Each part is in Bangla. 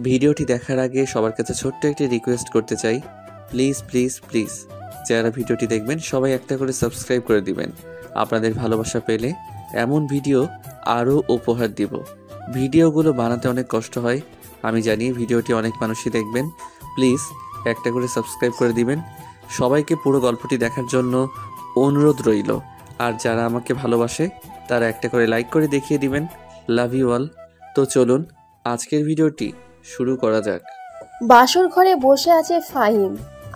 ভিডিওটি দেখার আগে সবার কাছে ছোট্ট একটি রিকোয়েস্ট করতে চাই, প্লিজ প্লিজ প্লিজ যারা ভিডিওটি দেখবেন সবাই একটা করে সাবস্ক্রাইব করে দিবেন। আপনাদের ভালোবাসা পেলে এমন ভিডিও আরও উপহার দিব। ভিডিওগুলো বানাতে অনেক কষ্ট হয়, আমি জানি। ভিডিওটি অনেক মানুষই দেখবেন, প্লিজ একটা করে সাবস্ক্রাইব করে দিবেন। সবাইকে পুরো গল্পটি দেখার জন্য অনুরোধ রইল। আর যারা আমাকে ভালোবাসে তারা একটা করে লাইক করে দেখিয়ে দিবেন। Love you all. তো চলুন আজকের ভিডিওটি শুরু করা যাক। বাসর ঘরে বসে আছে ফাহিম।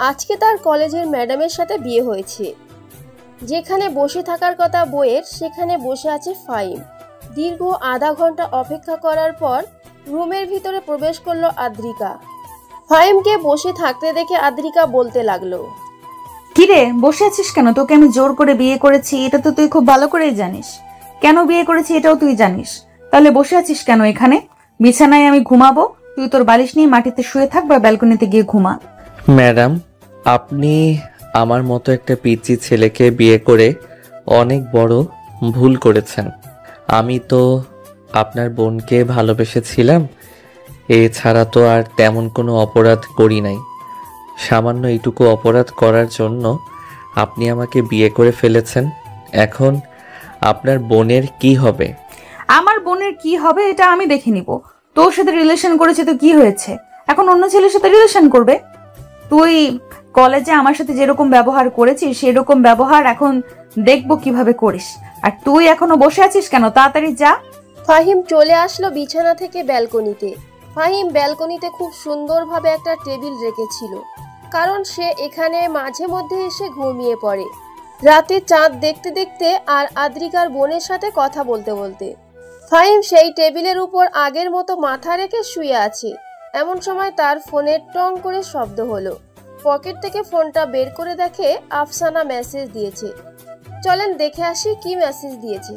আজকে তার কলেজের ম্যাডামের সাথে বিয়ে হয়েছে। যেখানে বসে থাকার কথা বইয়ের, সেখানে বসে আছে ফাহিম। দীর্ঘ আধা ঘন্টা অপেক্ষা করার পর রুমের ভিতরে প্রবেশ করলো আদ্রিকা। ফাহিমকে বসে থাকতে দেখে আদ্রিকা বলতে লাগলো, কিরে বসে আছিস কেন? তোকে আমি জোর করে বিয়ে করেছি, এটা তো তুই খুব ভালো করেই জানিস। কেন বিয়ে করেছি এটাও তুই জানিস, তাহলে বসে আছিস কেন এখানে? বিছানায় আমি ঘুমাবো, তুই তোর বালিশ নিয়ে মাটিতে শুয়ে থাক বা ব্যালকনিতে গিয়ে ঘুমা। ম্যাডাম, আপনি আমার মতো একটা পিচ্চি ছেলেকে বিয়ে করে অনেক বড় ভুল করেছেন। আমি তো আপনার বোনকে ভালোবেসেছিলাম, এছাড়া তো আর তেমন কোনো অপরাধ করি নাই। সামান্য এইটুকু অপরাধ করার জন্য আপনি আমাকে বিয়ে করে ফেলেছেন। এখন আপনার বোনের কি হবে? আমার বোনের কি হবে এটা আমি দেখে নিব। তোর সাথে রিলেশন করেছে তো কি হয়েছে? এখন অন্য ছেলের সাথে রিলেশন করবে? তুই কলেজে আমার সাথে যেরকম ব্যবহার করেছিস সেরকম ব্যবহার এখন দেখবো কিভাবে করিস। আর তুই এখনো বসে আছিস কেন? তাড়াতাড়ি যা। ফাহিম চলে আসলো বিছানা থেকে ব্যালকনিতে। ফাহিম ব্যালকনিতে খুব সুন্দরভাবে একটা টেবিল রেখেছিল, কারণ সে এখানে মাঝে মধ্যে এসে ঘুমিয়ে পড়ে রাতে চাঁদ দেখতে দেখতে আর আদ্রিকার বোনের সাথে কথা বলতে বলতে। ফাহিম সেই টেবিলের উপর আগের মতো মাথা রেখে শুয়ে আছে। এমন সময় তার ফোনের টং করে শব্দ হলো। পকেট থেকে ফোনটা বের করে দেখে আফসানা মেসেজ দিয়েছে। চলেন দেখে আসি কি মেসেজ দিয়েছে।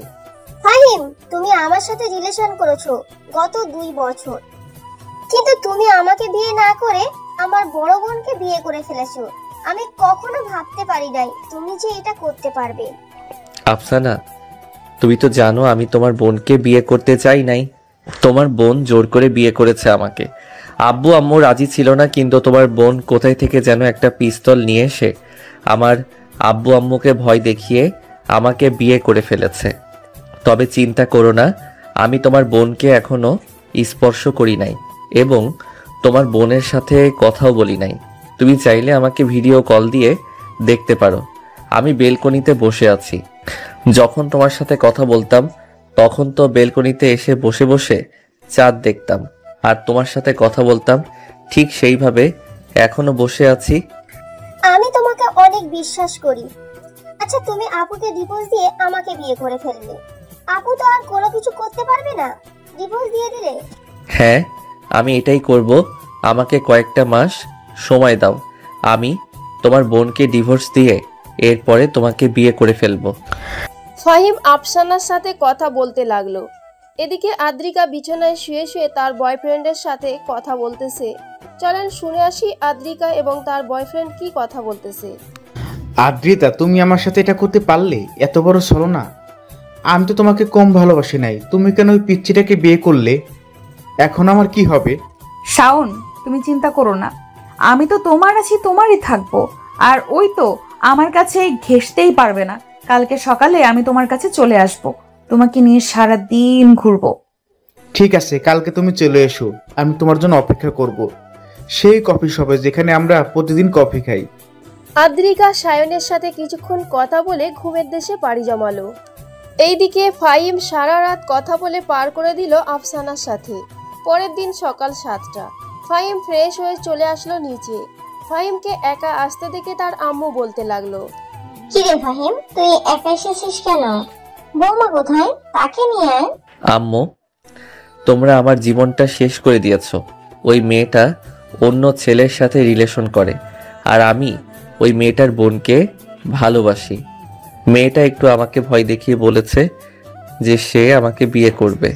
ফাহিম, তুমি আমার সাথে রিলেশন করেছো গত 2 বছর, কিন্তু তুমি আমাকে বিয়ে না করে আমার বড় বোনকে বিয়ে করে ফেলেছো। আমি কখনো ভাবতে পারি নাই তুমি যে এটা করতে পারবে। আফসানা, তুমি তো জানো আমি তোমার বোনকে বিয়ে করতে চাই নাই। তোমার বোন জোর করে বিয়ে করেছে আমাকে। আব্বু আম্মু রাজি ছিল না, কিন্তু তোমার বোন কোথায় থেকে যেন একটা পিস্তল নিয়ে এসে আমার আব্বু আম্মুকে ভয় দেখিয়ে আমাকে বিয়ে করে ফেলেছে। তবে চিন্তা করো না, আমি তোমার বোনকে এখনো স্পর্শ করি নাই এবং তোমার বোনের সাথে কথাও বলি নাই। তুমি চাইলে আমাকে ভিডিও কল দিয়ে দেখতে পারো। আমি বেলকনিতে বসে আছি। যখন তোমার সাথে কথা বলতাম তখন তো বেলকনিতে এসে বসে বসে চাঁদ দেখতাম, আর তোমার সাথে কথা বলতাম। ঠিক সেইভাবে এখনো বসে আছি। আমি তোমাকে অনেক বিশ্বাস করি। আচ্ছা, তুমি আপুকে ডিভোর্স দিয়ে আমাকে বিয়ে করে ফেললে। আপু তো আর কোনো কিছু করতে পারবে না, ডিভোর্স দিয়ে দিলে। হ্যাঁ, আমি এটাই করব। আমাকে কয়েকটা মাস সময় দাও, আমি তোমার বোনকে ডিভোর্স দিয়ে এরপরে তোমাকে বিয়ে করে ফেলবো। ফাহিম আফসানার সাথে কথা বলতে লাগলো। এদিকে আদ্রিকা বিছানায় শুয়ে শুয়ে তার বয়ফ্রেন্ডের সাথে কথা বলতেছে। চলেন শুনে আসি আদ্রিকা এবং তার বয়ফ্রেন্ড কি কথা বলতেছে। আদ্রিতা, তুমি আমার সাথে এটা করতে পারলে? এত বড় ছলনা! আমি তো তোমাকে কম ভালোবাসি নাই, তুমি কেন ওই পিচ্চিটাকে বিয়ে করলে? এখন আমার কি হবে? শাওন, তুমি চিন্তা করো না, আমি তো তোমার আছি, তোমারই থাকবো। আর ওই তো আমার কাছে ঘেঁষতেই পারবে না। কালকে সকালে আমি তোমার কাছে চলে আসব, তোমাকে নিয়ে সারা দিন ঘুরবো। ঠিক আছে, কালকে তুমি চলে এসো, আমি তোমার জন্য অপেক্ষা করব সেই কফি শপে যেখানে আমরা প্রতিদিন কফি খাই। আদ্রিকা সায়নের সাথে কিছুক্ষণ কথা বলে ঘুমের দেশে পাড়ি জমালো। এইদিকে ফাহিম সারা রাত কথা বলে পার করে দিল আফসানার সাথে। পরের দিন সকাল 7টা। ফাহিম ফ্রেশ হয়ে চলে আসলো নিচে। ফাহিমকে একা আসতে দেখে তার আম্মু বলতে লাগলো, কি রে ফাহিম, তুই একা এসেছিস কেন? বৌমা কোথায়? তাকে নিয়ে আয়। আম্মু, তোমরা আমার জীবনটা শেষ করে দিয়েছো। ওই মেয়েটা অন্য ছেলের সাথে রিলেশন করে, আর আমি ওই মেয়েটার বোনকে ভালোবাসি। মেয়েটা একটু আমাকে ভয় দেখিয়ে বলেছে যে সে আমাকে বিয়ে করবে,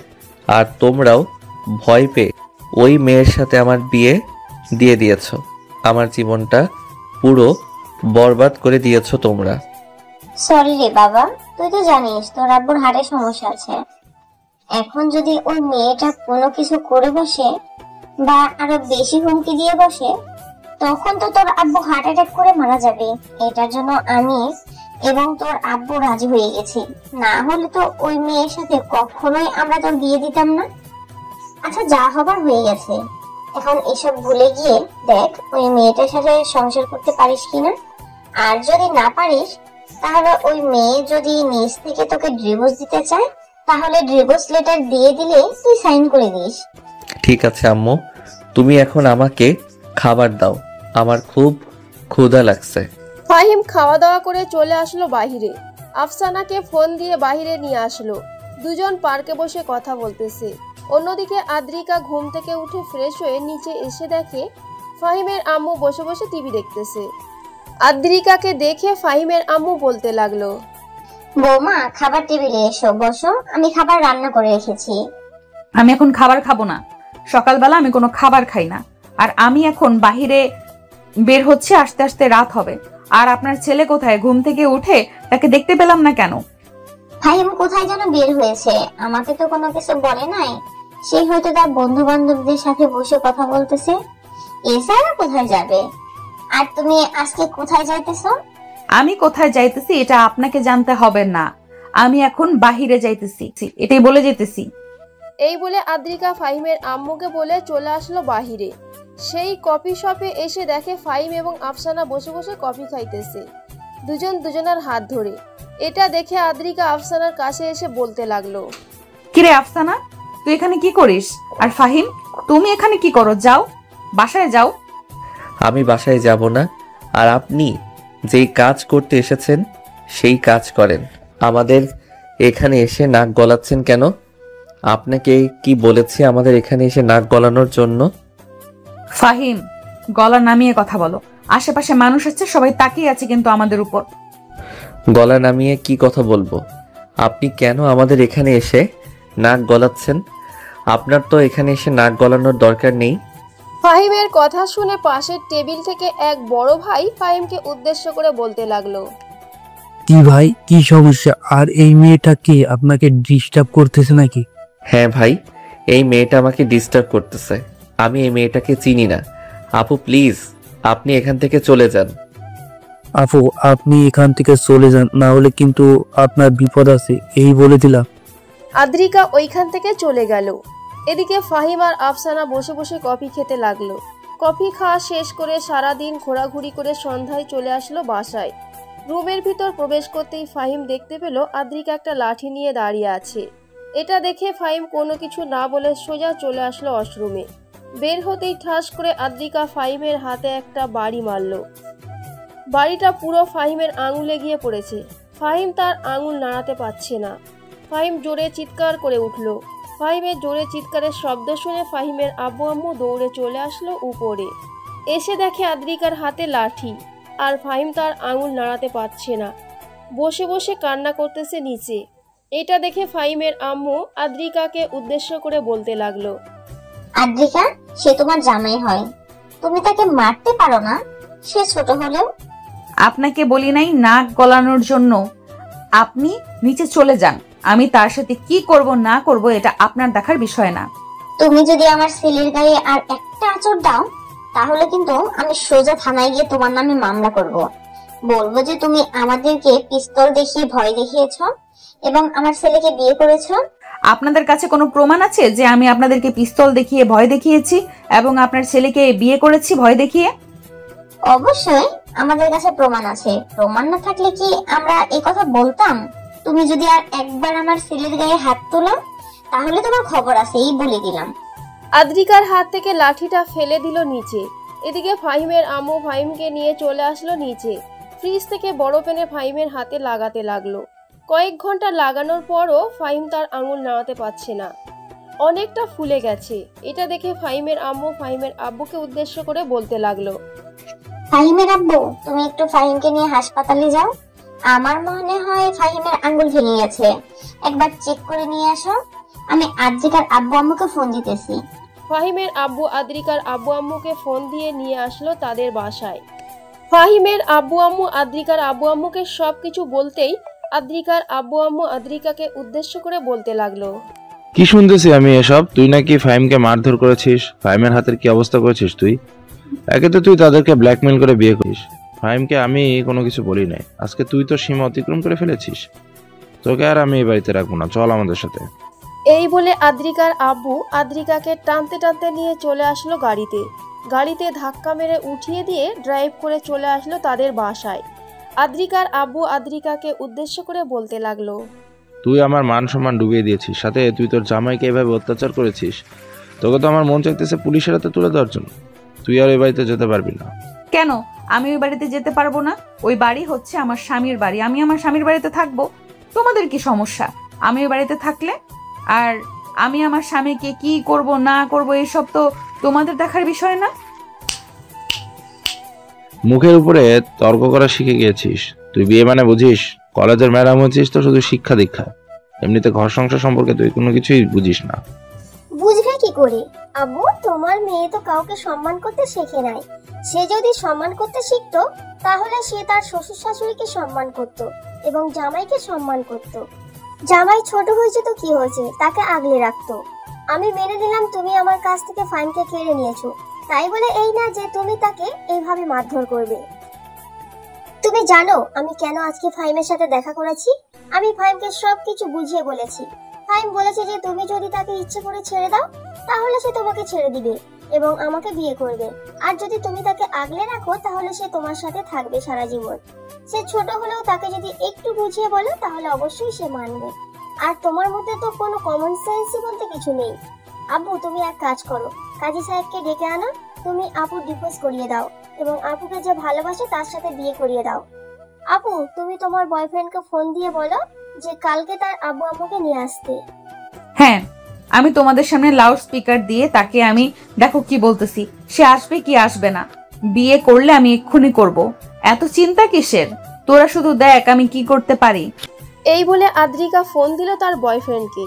আর তোমরাও ভয় পেয়ে ওই মেয়ের সাথে আমার বিয়ে দিয়ে দিয়েছো। আমার জীবনটা পুরো বরবাদ করে দিয়েছো তোমরা। সরি রে বাবা, তুই তো জানিস তোর আব্বুর হার্টের সমস্যা আছে। এখন যদি ওই মেয়েটা কোনো কিছু করে বসে বা আরো বেশি হুমকি দিয়ে বসে, তখন তো তোর আব্বু হার্ট অ্যাটাক করে মারা যাবে। এটার জন্য আমি এবং তোর আব্বু রাজি হয়ে গেছি, না হলে তো ওই মেয়ের সাথে কখনোই আমরা তোর বিয়ে দিতাম না। আচ্ছা, যা হবার হয়ে গেছে, এখন এসব ভুলে গিয়ে দেখ ওই মেয়েটার সাথে সংসার করতে পারিস কিনা। আর যদি না পারিস, তাহলে ওই মেয়ে যদি নিজ থেকে তোকে ডিভোর্স দিতে চায়, তাহলে ডিভোর্স লেটার দিয়ে দিলে তুই সাইন করে দিস। ঠিক আছে আম্মু, তুমি এখন আমাকে খাবার দাও, আমার খুব ক্ষুধা লাগছে। ফাহিম খাওয়া দাওয়া করে চলে আসলো বাহিরে। আফসানাকে ফোন দিয়ে বাহিরে নিয়ে আসলো। দুজন পার্কে বসে কথা বলতেছে। অন্যদিকে আদ্রিকা ঘুম থেকে উঠে ফ্রেশ হয়ে নিচে এসে দেখে ফাহিমের আম্মু বসে বসে টিভি দেখতেছে। আদ্রিকাকে দেখে ফাহিমের আম্মু বলতে লাগলো, বৌমা, খাবার টেবিলে এসো, বসো, আমি খাবার রান্না করে রেখেছি। আমি এখন খাবার খাবো না। সকালবেলা আমি কোনো খাবার খাই না। আর আমি এখন বাহিরে বের হচ্ছে, আস্তে আস্তে রাত হবে। আর আপনার ছেলে কোথায়? ঘুম থেকে উঠে তাকে দেখতে পেলাম না কেন? ফাহিম কোথায় যেন বের হয়েছে, আমাকে তো কোনো কিছু বলে নাই। সে হয়তো তার বন্ধু বান্ধবদের সাথে বসে কথা বলতেছে, এছাড়া কোথায় যাবে। আর তুমি আজকে কোথায় যাইতেছো? আমি কোথায় যাইতেছি এটা আপনাকে জানতে হবে না। আমি এখন বাহিরে যাইতেছি, এটাই বলে যেতেছি। এই বলে আদ্রিকা ফাহিমের আম্মুকে বলে চলে আসলো বাহিরে। সেই কফি শপে এসে দেখে ফাহিম এবং আফসানা বসে বসে কফি খাইতেছে, দুজন দুজনের হাত ধরে। এটা দেখে আদ্রিকা আফসানার কাছে এসে বলতে লাগলো, কিরে আফসানা, তুই এখানে কি করিস? আর ফাহিম, তুমি এখানে কি করো? যাও, বাসায় যাও। আমি বাসায় যাব না, আর আপনি যেই কাজ করতে এসেছেন সেই কাজ করেন। আমাদের এখানে এসে নাক গলাচ্ছেন কেন? আপনাকে কি বলেছি আমাদের এখানে এসে নাক গলানোর জন্য? ফাহিম, গলা নামিয়ে কথা বলো। আশেপাশে মানুষ আছে, সবাই তাকিয়ে আছে কিন্তু আমাদের উপর। গলা নামিয়ে কি কথা বলবো? আপনি কেন আমাদের এখানে এসে নাক গলাচ্ছেন? আপনার তো এখানে এসে নাক গলানোর দরকার নেই। ফাহিমের কথা শুনে পাশের টেবিল থেকে এক বড় ভাই ফাহিমকে উদ্দেশ্য করে বলতে লাগলো, কি ভাই, কি সমস্যা? আর এই মেয়েটা কি আপনাকে ডিস্টার্ব করতেছে নাকি? হ্যাঁ ভাই, এই মেয়েটা আমাকে ডিস্টার্ব করতেছে। আমি এই মেয়েটাকে চিনি না। আপু প্লিজ, আপনি এখান থেকে চলে যান। আপু, আপনি এখান থেকে চলে যান, না হলে কিন্তু আপনার বিপদ আছে, এই বলে দিলাম। আদ্রিকা ওইখান থেকে চলে গেল। এদিকে ফাহিম আর আফসানা বসে বসে কফি খেতে লাগলো। কফি খাওয়া শেষ করে সারাদিন ঘোরাঘুরি করে সন্ধ্যায় চলে আসলো বাসায়। রুমের ভিতর প্রবেশ করতেই ফাহিম দেখতে পেল আদ্রিকা একটা লাঠি নিয়ে দাঁড়িয়ে আছে। এটা দেখে ফাহিম কোনো কিছু না বলে সোজা চলে আসলো ওয়াশরুমে। বের হতেই ঠাস করে আদ্রিকা ফাহিমের হাতে একটা বাড়ি মারল। বাড়িটা পুরো ফাহিমের আঙুলে গিয়ে পড়েছে। ফাহিম তার আঙুল নাড়াতে পারছে না। ফাহিম জোরে চিৎকার করে উঠল। ফাহিমের জোরে চিৎকারের শব্দ শুনে ফাহিমের আব্বু আম্মু দৌড়ে চলে আসলো উপরে। এসে দেখে আদ্রিকার হাতে লাঠি, আর ফাহিম তার আঙুল নাড়াতে পারছে না, বসে বসে কান্না করতেছে নিচে। এটা দেখে ফাহিমের আম্মু আদ্রিকাকে উদ্দেশ্য করে বলতে লাগলো, আদ্রিকা, সে তোমার জামাই হয়, তুমি তাকে মারতে পারো না? সে ছোট হলেও। আপনাকে বলি নাই নাক গলানোর জন্য? আপনি নিচে চলে যান। আমি তার সাথে কি করব না করব এটা আপনার দেখার বিষয় না। তুমি যদি আমার ছেলের গায়ে আর একটা আঁচড় দাও, তাহলে কিন্তু আমি সোজা থানায় গিয়ে তোমার নামে মামলা করব। বলবো যে তুমি আমাদেরকে পিস্তল দেখিয়ে ভয় দেখিয়েছো এবং আমার ছেলেকে বিয়ে করেছো। আপনাদের কাছে কোনো প্রমাণ আছে যে আমি আপনাদেরকে পিস্তল দেখিয়ে ভয় দেখিয়েছি এবং আপনার ছেলেকে বিয়ে করেছি ভয় দেখিয়ে? অবশ্যই আমাদের কাছে প্রমাণ আছে। প্রমাণ না থাকলে কি আমরা এই কথা বলতাম? তুমি যদি আর একবার আমার ছেলের গায়ে হাত তোলো, তাহলে তোমার খবর আছে, এই বলে দিলাম। আদ্রিকার হাত থেকে লাঠিটা ফেলে দিল নিচে। এদিকে ফাহিমের আম্মু ফাহিমকে নিয়ে চলে আসলো নিচে। ফ্রিজ থেকে বরফ এনে ফাহিমের হাতে লাগাতে লাগলো। কয়েক ঘন্টা লাগানোর পরও ফাহিম তার আঙুল নাড়াতে পারছে না, অনেকটা ফুলে গেছে। এটা দেখে ফাহিমের আম্মু ফাহিমের আব্বুকে উদ্দেশ্য করে বলতে লাগলো, ফাহিমের আব্বু, তুমি একটু ফাহিমকে নিয়ে হাসপাতালে যাও। আমার মনে হয় ফাহিমের আঙ্গুল ভেঙে গেছে, একবার চেক করে নিয়ে আসো। আমি আদ্রিকার আব্বু আম্মুকে ফোন দিতেছি। ফাহিমের আব্বু আদ্রিকার আব্বু আম্মুকে ফোন দিয়ে নিয়ে আসলো তাদের বাসায়। ফাহিমের আব্বু আম্মু আদ্রিকার আব্বু আম্মুকে সবকিছু বলতেই আদ্রিকার আব্বু আম্মু আদ্রিকাকে উদ্দেশ্য করে বলতে লাগলো, কি শুনতেছি আমি এসব? তুই নাকি ফাহিমকে মারধর করেছিস, ফাহিমের হাতের কি অবস্থা করেছিস তুই? একে তো তুই তাদেরকে ব্ল্যাকমেল করে বিয়ে করিস। ফাহিমকে আমি কোনো কিছু বলি নাই, আজকে তুই তো সীমা অতিক্রম করে ফেলেছিস। তোকে আর আমি এই বাড়িতে রাখবো না, চল আমাদের সাথে। এই বলে আদ্রিকার আব্বু আদ্রিকাকে টানতে টানতে নিয়ে চলে আসলো গাড়িতে। গাড়িতে ধাক্কা মেরে উঠিয়ে দিয়ে ড্রাইভ করে চলে আসলো তাদের বাসায়। আদ্রিকার আব্বু আদ্রিকাকে উদ্দেশ্য করে বলতে লাগলো, তুই আমার মান সম্মান ডুবিয়ে দিয়েছিস, সাথে তুই তোর জামাইকে এভাবে অত্যাচার করেছিস। তোকে তো আমার মন চাইতেছে পুলিশের হাতে তুলে দেওয়ার জন্য। তুই আর ওই বাড়িতে যেতে পারবি না। কেন আমি ওই বাড়িতে যেতে পারবো না? ওই বাড়ি হচ্ছে আমার স্বামীর বাড়ি, আমি আমার স্বামীর বাড়িতে থাকবো। তোমাদের কি সমস্যা আমি ওই বাড়িতে থাকলে? আর আমি আমার স্বামীকে কি করব না করব এসব তো তোমাদের দেখার বিষয় না। মুখের উপরে তর্ক করা শিখে গিয়েছিস তুই, বিয়ে মানে বুঝিস? কলেজের ম্যাডাম হচ্ছিস তো শুধু শিক্ষা দীক্ষা, এমনিতে ঘর সংসার সম্পর্কে তুই কোনো কিছুই বুঝিস না। বুঝবে কি করে? আব্বু, তোমার মেয়ে তো কাউকে সম্মান করতে শেখে নাই। সে যদি সম্মান করতে শিখতো তাহলে সে তার শ্বশুর শাশুড়িকে সম্মান করত এবং জামাইকে সম্মান করত। জামাই ছোট হয়েছে তো কি হয়েছে, তাকে আগলে রাখতো। আমি মেনে নিলাম তুমি আমার কাছ থেকে ফাইনকে কেড়ে নিয়েছো, তাই বলে এই না যে তুমি তাকে এইভাবে মারধর করবে। তুমি জানো আমি কেন আজকে ফাইমের সাথে দেখা করেছি? আমি ফাইমকে সবকিছু বুঝিয়ে বলেছি। ফাইম বলেছে যে তুমি যদি তাকে ইচ্ছে করে ছেড়ে দাও তাহলে সে তোমাকে ছেড়ে দিবে এবং আমাকে বিয়ে করবে, আর যদি তুমি তাকে আগলে রাখো তাহলে সে তোমার সাথে থাকবে সারা জীবন। সে ছোট হলেও তাকে যদি একটু বুঝিয়ে বলো তাহলে অবশ্যই সে মানবে। আর তোমার মধ্যে তো কোনো কমন সেন্সই বলতে কিছু নেই। আব্বু, তুমি এক কাজ করো, কাজী সাহেবকে ডেকে আনো, তুমি আপুর ডিভোর্স করিয়ে দাও এবং আপুকে যে ভালোবাসে তার সাথে বিয়ে করিয়ে দাও। আপু, তুমি তোমার বয়ফ্রেন্ডকে ফোন দিয়ে বলো যে কালকে তার আব্বু আম্মুকে নিয়ে আসতে। হ্যাঁ, আমি তোমাদের সামনে লাউড স্পিকার দিয়ে তাকে আমি দেখো কি বলতেছি, সে আসবে কি আসবে না। বিয়ে করলে আমি এক্ষুনি করব, এত চিন্তা কিসের? তোরা শুধু দেখ আমি কি করতে পারি। এই বলে আদ্রিকা ফোন দিল তার বয়ফ্রেন্ডকে।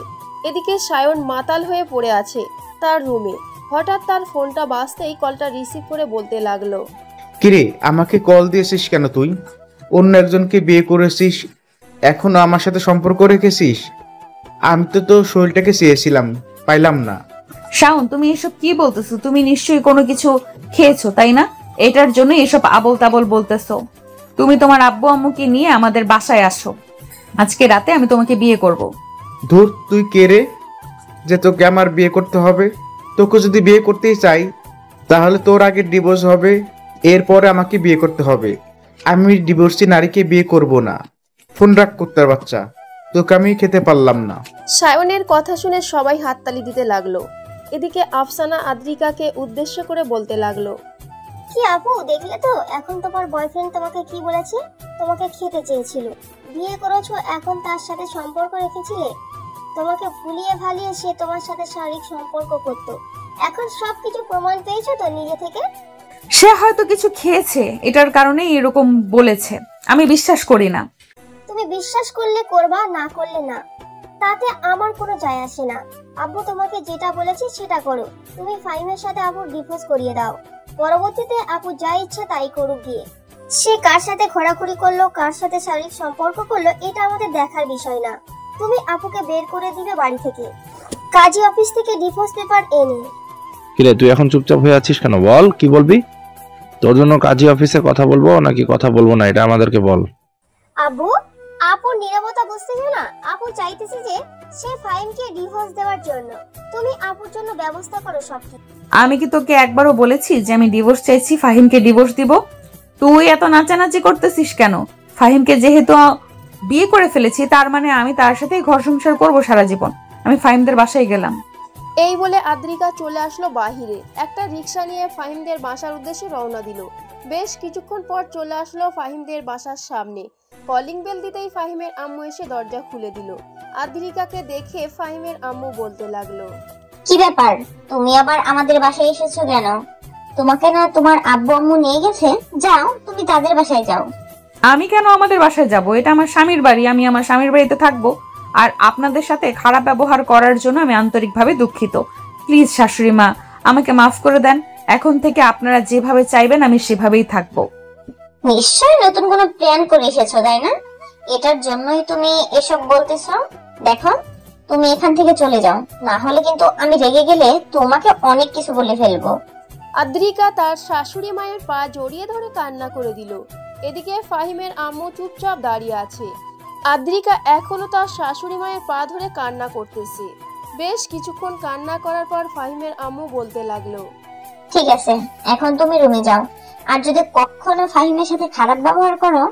এদিকে সায়ন মাতাল হয়ে পড়ে আছে তার রুমে। হঠাৎ তার ফোনটা বাজতেই কলটা রিসিভ করে বলতে লাগলো, কিরে, আমাকে কল দিয়েছিস কেন তুই? অন্য একজনকে বিয়ে করেছিস, এখনো আমার সাথে সম্পর্ক রেখেছিস? আমি তো তোর শরীরটাকে চেয়েছিলাম, পাইলাম না। শাওন, তুমি এসব কি বলতেছো? তুমি নিশ্চয়ই কোনো কিছু খেয়েছো, তাই না? এটার জন্য এসব আবল তাবল বলতেছো। তুমি তোমার আব্বু আম্মুকে নিয়ে আমাদের বাসায় আসো, আজকে রাতে আমি তোমাকে বিয়ে করব। ধুর, তুই কে রে যে তোকে আমার বিয়ে করতে হবে? তোকে যদি বিয়ে করতেই চাই তাহলে তোর আগে ডিভোর্স হবে, এরপরে আমাকে বিয়ে করতে হবে। আমি ডিভোর্সি নারীকে বিয়ে করব না। ফোন রাখ কুত্তার বাচ্চা, তোকে আমি খেতে পারলাম না। সায়নের কথা শুনে সবাই হাততালি দিতে লাগলো। এদিকে আফসানা আদ্রিকাকে উদ্দেশ্য করে বলতে লাগলো, কি আপু, দেখলে তো এখন তোমার বয়ফ্রেন্ড তোমাকে কি বলেছে? তোমাকে খেতে চেয়েছিল, বিয়ে করেছো, এখন তার সাথে সম্পর্ক রেখেছিলে। তোমাকে ভুলিয়ে ভালিয়ে সে তোমার সাথে শারীরিক সম্পর্ক করত। এখন সবকিছু প্রমাণ পেয়েছো তো নিজে থেকে। সে হয়তো কিছু খেয়েছে, এটার কারণেই এরকম বলেছে। আমি বিশ্বাস করি না। তুমি বিশ্বাস করলে করবা, না করলে না, তাতে আমার কোনো যায় আসে না। আব্বু তোমাকে যেটা বলেছে সেটা করো। তুমি ফাহিমের সাথে আপুর ডিভোর্স করিয়ে দাও। পরবর্তীতে আপু যা ইচ্ছা তাই করুক গিয়ে। সে কার সাথে ঘোরাঘুরি করলো, কার সাথে শারীরিক সম্পর্ক করলো, এটা আমাদের দেখার বিষয় না। তুমি আপুকে বের করে দিবে বাড়ি থেকে, কাজী অফিস থেকে ডিভোর্স পেপার এনে। কিরে, তুই এখন চুপচাপ হয়ে আছিস কেন? বল, কি বলবি? তোর জন্য কাজী অফিসে কথা বলবো নাকি কথা বলবো না, এটা আমাদেরকে বল। আব্বু, আপুর নীরবতা বুঝতেছো না? আপু চাইতেছে যে সে ফাহিমকে ডিভোর্স দেওয়ার জন্য। তুমি আপুর জন্য ব্যবস্থা করো সবকিছু। আমি কি তোকে একবারও বলেছি যে আমি ডিভোর্স চাইছি, ফাহিমকে ডিভোর্স দিব? তুই এত নাচানাচি করতেছিস কেন? ফাহিমকে যেহেতু বিয়ে করে ফেলেছি তার মানে আমি তার সাথেই ঘর সংসার করবো সারা জীবন। আমি ফাহিমদের বাসায় গেলাম। এই বলে আদ্রিকা চলে আসলো বাহিরে। একটা রিক্সা নিয়ে ফাহিমদের বাসার উদ্দেশ্যে রওনা দিল। বেশ কিছুক্ষণ পর চলে আসলো ফাহিমদের বাসার সামনে। কলিং বেল দিতেই ফাহিমের আম্মু এসে দরজা খুলে দিল। আদ্রিকাকে দেখে ফাহিমের আম্মু বলতে লাগলো, কি ব্যাপার, তুমি আবার আমাদের বাসায় এসেছো কেন? তোমাকে না তোমার আব্বু আম্মু নিয়ে গেছে? যাও, তুমি তাদের বাসায় যাও। আমি কেন আমাদের বাসায় যাব? এটা আমার স্বামীর বাড়ি, আমি আমার স্বামীর বাড়িতে থাকবো। আর আপনাদের সাথে খারাপ ব্যবহার করার জন্য আমি আন্তরিকভাবে দুঃখিত। প্লিজ শাশুড়ি মা, আমাকে মাফ করে দেন। এখন থেকে আপনারা যেভাবে চাইবেন আমি সেভাবেই থাকবো। নিশ্চয়ই নতুন কোনো প্ল্যান করে এসেছো, তাই না? এটার জন্যই তুমি এসব বলতেছো। দেখো, তুমি এখান থেকে চলে যাও, না হলে কিন্তু আমি রেগে গেলে তোমাকে অনেক কিছু বলে ফেলবো। আদ্রিকা তার শাশুড়ি মায়ের পা জড়িয়ে ধরে কান্না করে দিল। এদিকে ফাহিমের আম্মু চুপচাপ দাঁড়িয়ে আছে। আদ্রিকা এখনো তার শাশুড়ি মায়ের পা ধরে কান্না করতেছে। বেশ কিছুক্ষণ কান্না করার পর ফাহিমের আম্মু বলতে লাগলো, ঠিক আছে, এখন তুমি রুমে যাও। আর যদি কখনো ফাহিমের সাথে খারাপ ব্যবহার করো,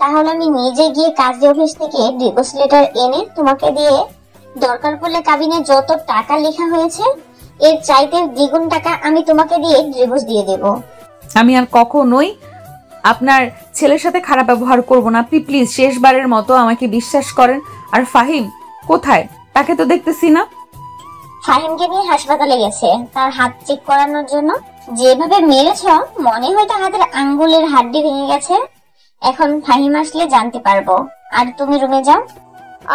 তাহলে আমি নিজে গিয়ে কাজী অফিস থেকে ডিভোর্স লেটার এনে তোমাকে দিয়ে, দরকার পড়লে কাবিনে যত টাকা লেখা হয়েছে এর চাইতে দ্বিগুণ টাকা আমি তোমাকে দিয়ে ডিভোর্স দিয়ে দেব। আমি আর কখনোই আপনার ছেলের সাথে খারাপ ব্যবহার করব না। আপনি প্লিজ শেষবারের মতো আমাকে বিশ্বাস করেন। আর ফাহিম কোথায়? তাকে তো দেখতেছি না। ফাহিমকে নিয়ে হাসপাতালে গেছে তার হাত চেক করানোর জন্য। যেভাবে মেরেছ মনে হয় তার হাতের আঙ্গুলের হাড্ডি ভেঙে গেছে। এখন ফাহিম আসলে জানতে পারবো। আর তুমি রুমে যাও।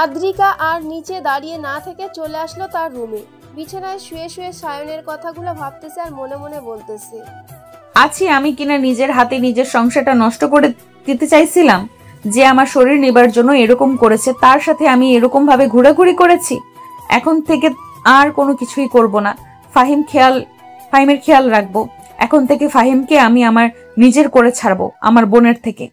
আদ্রিকা আর নিচে দাঁড়িয়ে না থেকে চলে আসলো তার রুমে। বিছানায় শুয়ে শুয়ে সায়নের কথাগুলো ভাবতেছে আর মনে মনে বলতেছে, আছি আমি কিনা নিজের হাতে নিজের সংসারটা নষ্ট করে দিতে চাইছিলাম। যে আমার শরীর নেবার জন্য এরকম করেছে, তার সাথে আমি এরকম ভাবে ঘোরাঘুরি করেছি। এখন থেকে আর কোনো কিছুই করব না। ফাহিমের খেয়াল রাখবো। এখন থেকে ফাহিমকে আমি আমার নিজের করে ছাড়বো, আমার বোনের থেকে।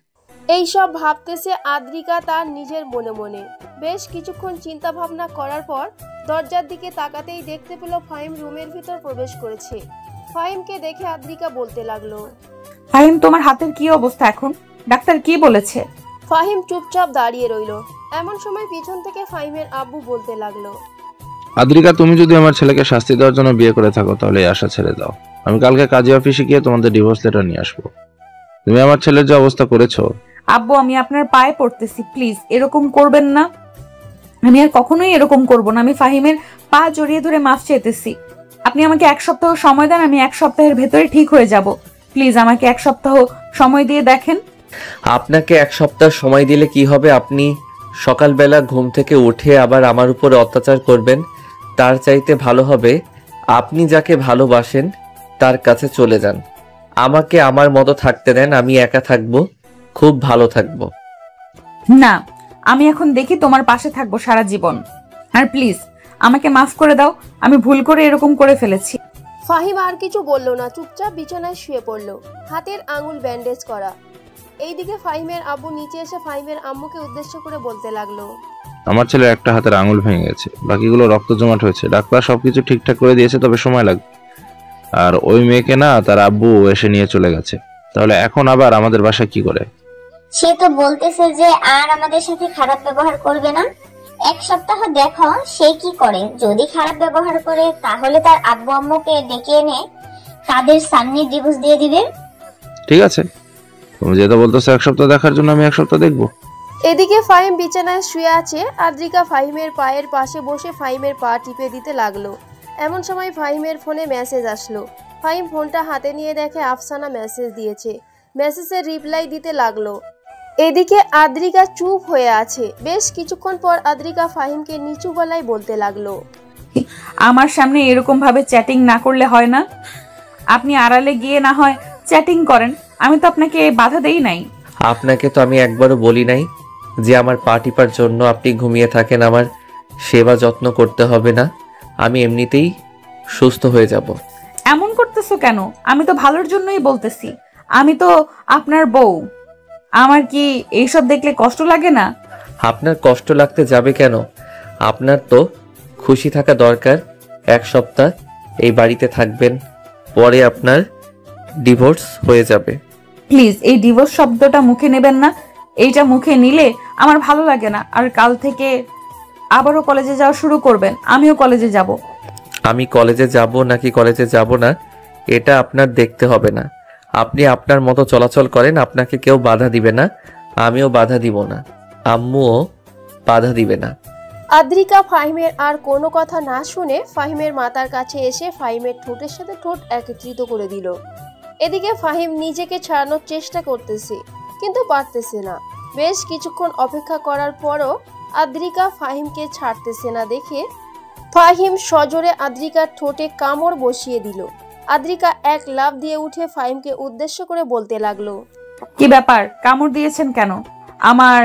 এইসব ভাবতেছে আদ্রিকা তার নিজের মনে মনে। বেশ কিছুক্ষণ চিন্তা ভাবনা করার পর দরজার দিকে তাকাতেই দেখতে পেল ফাহিম রুমের ভিতর প্রবেশ করেছে। ফাহিমকে দেখে আদ্রিকা বলতে লাগলো, ফাহিম তোমার হাতের কি অবস্থা এখন? ডাক্তার কি বলেছে? ফাহিম চুপচাপ দাঁড়িয়ে রইল। এমন সময় পিছন থেকে ফাহিমের আব্বু বলতে লাগলো, আদ্রিকা, তুমি যদি আমার ছেলেকে শাস্তি দেওয়ার জন্য বিয়ে করে থাকো তাহলে এই আশা ছেড়ে দাও। আমি কালকে কাজী অফিসে গিয়ে তোমাদের ডিভোর্স লেটার নিয়ে আসবো। তুমি আমার ছেলের যে অবস্থা করেছো। আব্বু আমি আপনার পায়ে পড়তেছি, প্লিজ এরকম করবেন না। আমি আর কখনোই এরকম করব না। আমি ফাহিমের পা জড়িয়ে ধরে মাফ চাইতেছি। আপনি আমাকে 1 সপ্তাহ সময় দেন, আমি 1 সপ্তাহের ভেতরে ঠিক হয়ে যাব। প্লিজ আমাকে 1 সপ্তাহ সময় দিয়ে দেখেন। আপনাকে 1 সপ্তাহ সময় দিলে কি হবে? আপনি সকালবেলা ঘুম থেকে উঠে আবার আমার উপর অত্যাচার করবেন। তার চাইতে ভালো হবে আপনি যাকে ভালোবাসেন তার কাছে চলে যান। আমাকে আমার মতো থাকতে দেন। আমি একা থাকবো, খুব ভালো থাকবো। না, আমি এখন দেখি তোমার পাশে থাকবো সারা জীবন। আর প্লিজ আমাকে মাফ করে দাও। আমি ভুল করে এরকম করে ফেলেছি। ফাহিম আর কিছু বলল না, চুপচাপ বিছানায় শুয়ে পড়ল, হাতের আঙুল ব্যান্ডেজ করা। এইদিকে ফাহিমের আব্বু নিচে এসে ফাহিমের আম্মুকে উদ্দেশ্য করে বলতে লাগলো, আমার ছেলের একটা হাতের আঙুল ভেঙে গেছে, বাকিগুলো রক্ত জমাট হয়েছে। ডাক্তার সবকিছু ঠিকঠাক করে দিয়েছে, তবে সময় লাগবে। আর ওই মেয়েকে না তার আব্বু এসে নিয়ে চলে গেছে। তাহলে এখন আবার আমাদের বাসায় কি করে? সে তো বলতেছে যে আর আমাদের সাথে খারাপ ব্যবহার করবে না। 1 সপ্তাহ দেখো সে কি করে। যদি খারাপ ব্যবহার করে তাহলে তার আব্বু আম্মুকে ডেকে এনে তাদের সামনে ডিভোর্স দিয়ে দিবে। ঠিক আছে, তুমি যেটা বলতেছো 1 সপ্তাহ দেখার জন্য, আমি 1 সপ্তাহ দেখবো। এদিকে ফাহিম বিছানায় শুয়ে আছে। আদ্রিকা ফাহিমের পায়ের পাশে বসে ফাহিমের পা টিপে দিতে লাগলো। এমন সময় ফাহিমের ফোনে মেসেজ আসলো। ফাহিম ফোনটা হাতে নিয়ে দেখে আফসানা মেসেজ দিয়েছে। মেসেজের রিপ্লাই দিতে লাগলো। এদিকে আদ্রিকা চুপ হয়ে আছে। বেশ কিছুক্ষণ পর আদ্রিকা ফাহিমকে নিচু গলায় বলতে লাগলো, আমার সামনে এরকম ভাবে চ্যাটিং না করলে হয় না? আপনি আড়ালে গিয়ে না হয় চ্যাটিং করেন, আমি তো আপনাকে বাধা দেই নাই। আপনাকে তো আমি একবারও বলি নাই যে আমার পা টিপার জন্য আপনি ঘুমিয়ে থাকেন। আমার সেবা যত্ন করতে হবে না, আমি এমনিতেই সুস্থ হয়ে যাব। এমন করতেছো কেন? আমি তো ভালোর জন্যই বলতেছি। আমি তো আপনার বউ। আমার কি এইসব দেখলে কষ্ট লাগে না? আপনার কষ্ট লাগতে যাবে কেন? আপনার তো খুশি থাকা দরকার। 1 সপ্তাহ এই বাড়িতে থাকবেন, পরে আপনার ডিভোর্স হয়ে যাবে। প্লিজ এই ডিভোর্স শব্দটা মুখে নেবেন না। এইটা মুখে নিলে আমার ভালো লাগে না। আর কাল থেকে আবারও কলেজে যাওয়া শুরু করবেন, আমিও কলেজে যাব। আমি কলেজে যাব নাকি কলেজে যাব না এটা আপনার দেখতে হবে না। আপনি আপনার মতো চলাচল করেন, আপনাকে কেউ বাধা দিবে না, আমিও বাধা দিব না, আম্মুও বাধা দিবে না। আদ্রিকা ফাহিমের আর কোনো কথা না শুনে ফাহিমের মাথার কাছে এসে ফাহিমের ঠোঁটের সাথে ঠোঁট একত্রিত করে দিল। এদিকে ফাহিম নিজেকে ছাড়ানোর চেষ্টা করতেছে, কিন্তু পারতেছে না। বেশ কিছুক্ষণ অপেক্ষা করার পরও আদ্রিকা ফাহিমকে ছাড়তেছে না দেখে ফাহিম সজোরে আদ্রিকার ঠোঁটে কামড় বসিয়ে দিল। আদ্রিকা এক লাফ দিয়ে উঠে ফাহিমকে উদ্দেশ্য করে বলতে লাগলো, কি ব্যাপার, কামড় দিয়েছেন কেন? আমার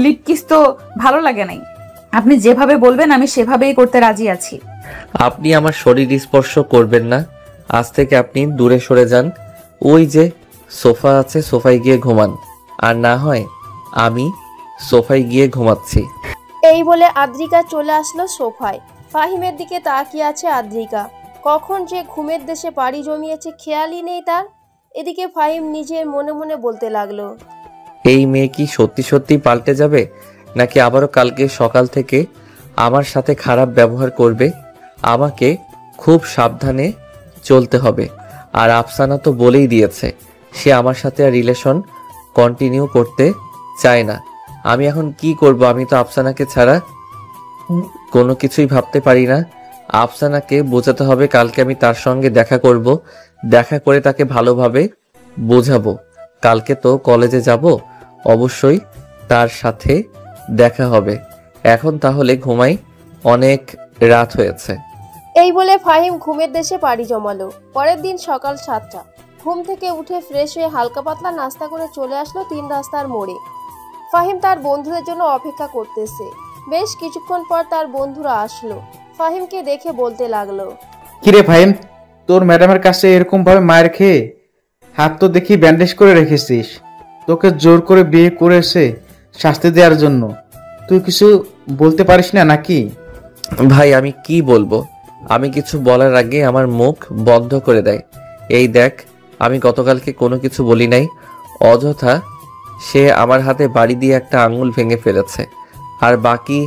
লিপ কিস তো ভালো লাগে নাই। আপনি যেভাবে বলবেন আমি সেভাবেই করতে রাজি আছি। আপনি আমার শরীর স্পর্শ করবেন না। আজ থেকে আপনি দূরে সরে যান। ওই যে সোফা আছে, সোফায় গিয়ে ঘুমান। আর না হয় আমি সোফায় গিয়ে ঘুমাচ্ছি। এই বলে আদ্রিকা চলে আসলো সোফায়। ফাহিমের দিকে তাকিয়ে আছে আদ্রিকা। কখন যে ঘুমের দেশে পাড়ি জমিয়েছে খেয়ালই নেই তার। এদিকে ফাহিম নিজের মনে মনে বলতে লাগলো, এই মেয়ে কি সত্যি সত্যি পাল্টে যাবে, নাকি আবারও কালকে সকাল থেকে আমার সাথে খারাপ ব্যবহার করবে? আমাকে খুব সাবধানে চলতে হবে। আর আফসানা তো বলেই দিয়েছে সে আমার সাথে আর রিলেশন কন্টিনিউ করতে চায় না। আমি এখন কি করব? আমি তো আফসানাকে ছাড়া কোনো কিছুই ভাবতে পারি না। আফসানাকে বোঝাতে হবে কালকে আমি তার সঙ্গে দেখা করব, দেখা করে তাকে ভালোভাবে বোঝাবো। কালকে তো কলেজে যাব, অবশ্যই তার সাথে দেখা হবে। এখন তাহলে ঘুমাই, অনেক রাত হয়েছে। এই বলে ফাহিম ঘুমের দেশে পাড়ি জমালো। পরের দিন সকাল 7টা। ঘুম থেকে উঠে ফ্রেশ হয়ে হালকা পাতলা নাস্তা করে চলে আসলো 3 রাস্তার মোড়ে। ফাহিম তার বন্ধুদের জন্য অপেক্ষা করতেছে। বেশ কিছুক্ষণ পর তার বন্ধুরা আসলো। ফাহিমকে দেখে বলতে লাগলো, কিরে ফাহিম, তোর ম্যাডামের কাছে এরকম ভাবে মায়ের খেয়ে হাত তো দেখি ব্যান্ডেজ করে রেখেছিস। তোকে জোর করে বিয়ে করেছে শাস্তি দেওয়ার জন্য। তুই কিছু বলতে পারিস না নাকি? ভাই আমি কি বলবো? আমি কিছু বলার আগে আমার মুখ বন্ধ করে দেয়। এই দেখ, আমি গতকালকে কোনো কিছু বলি নাই। অযথা সে আমার হাতে বাড়ি দিয়ে একটা আঙুল ভেঙে ফেলেছে, আর বাকি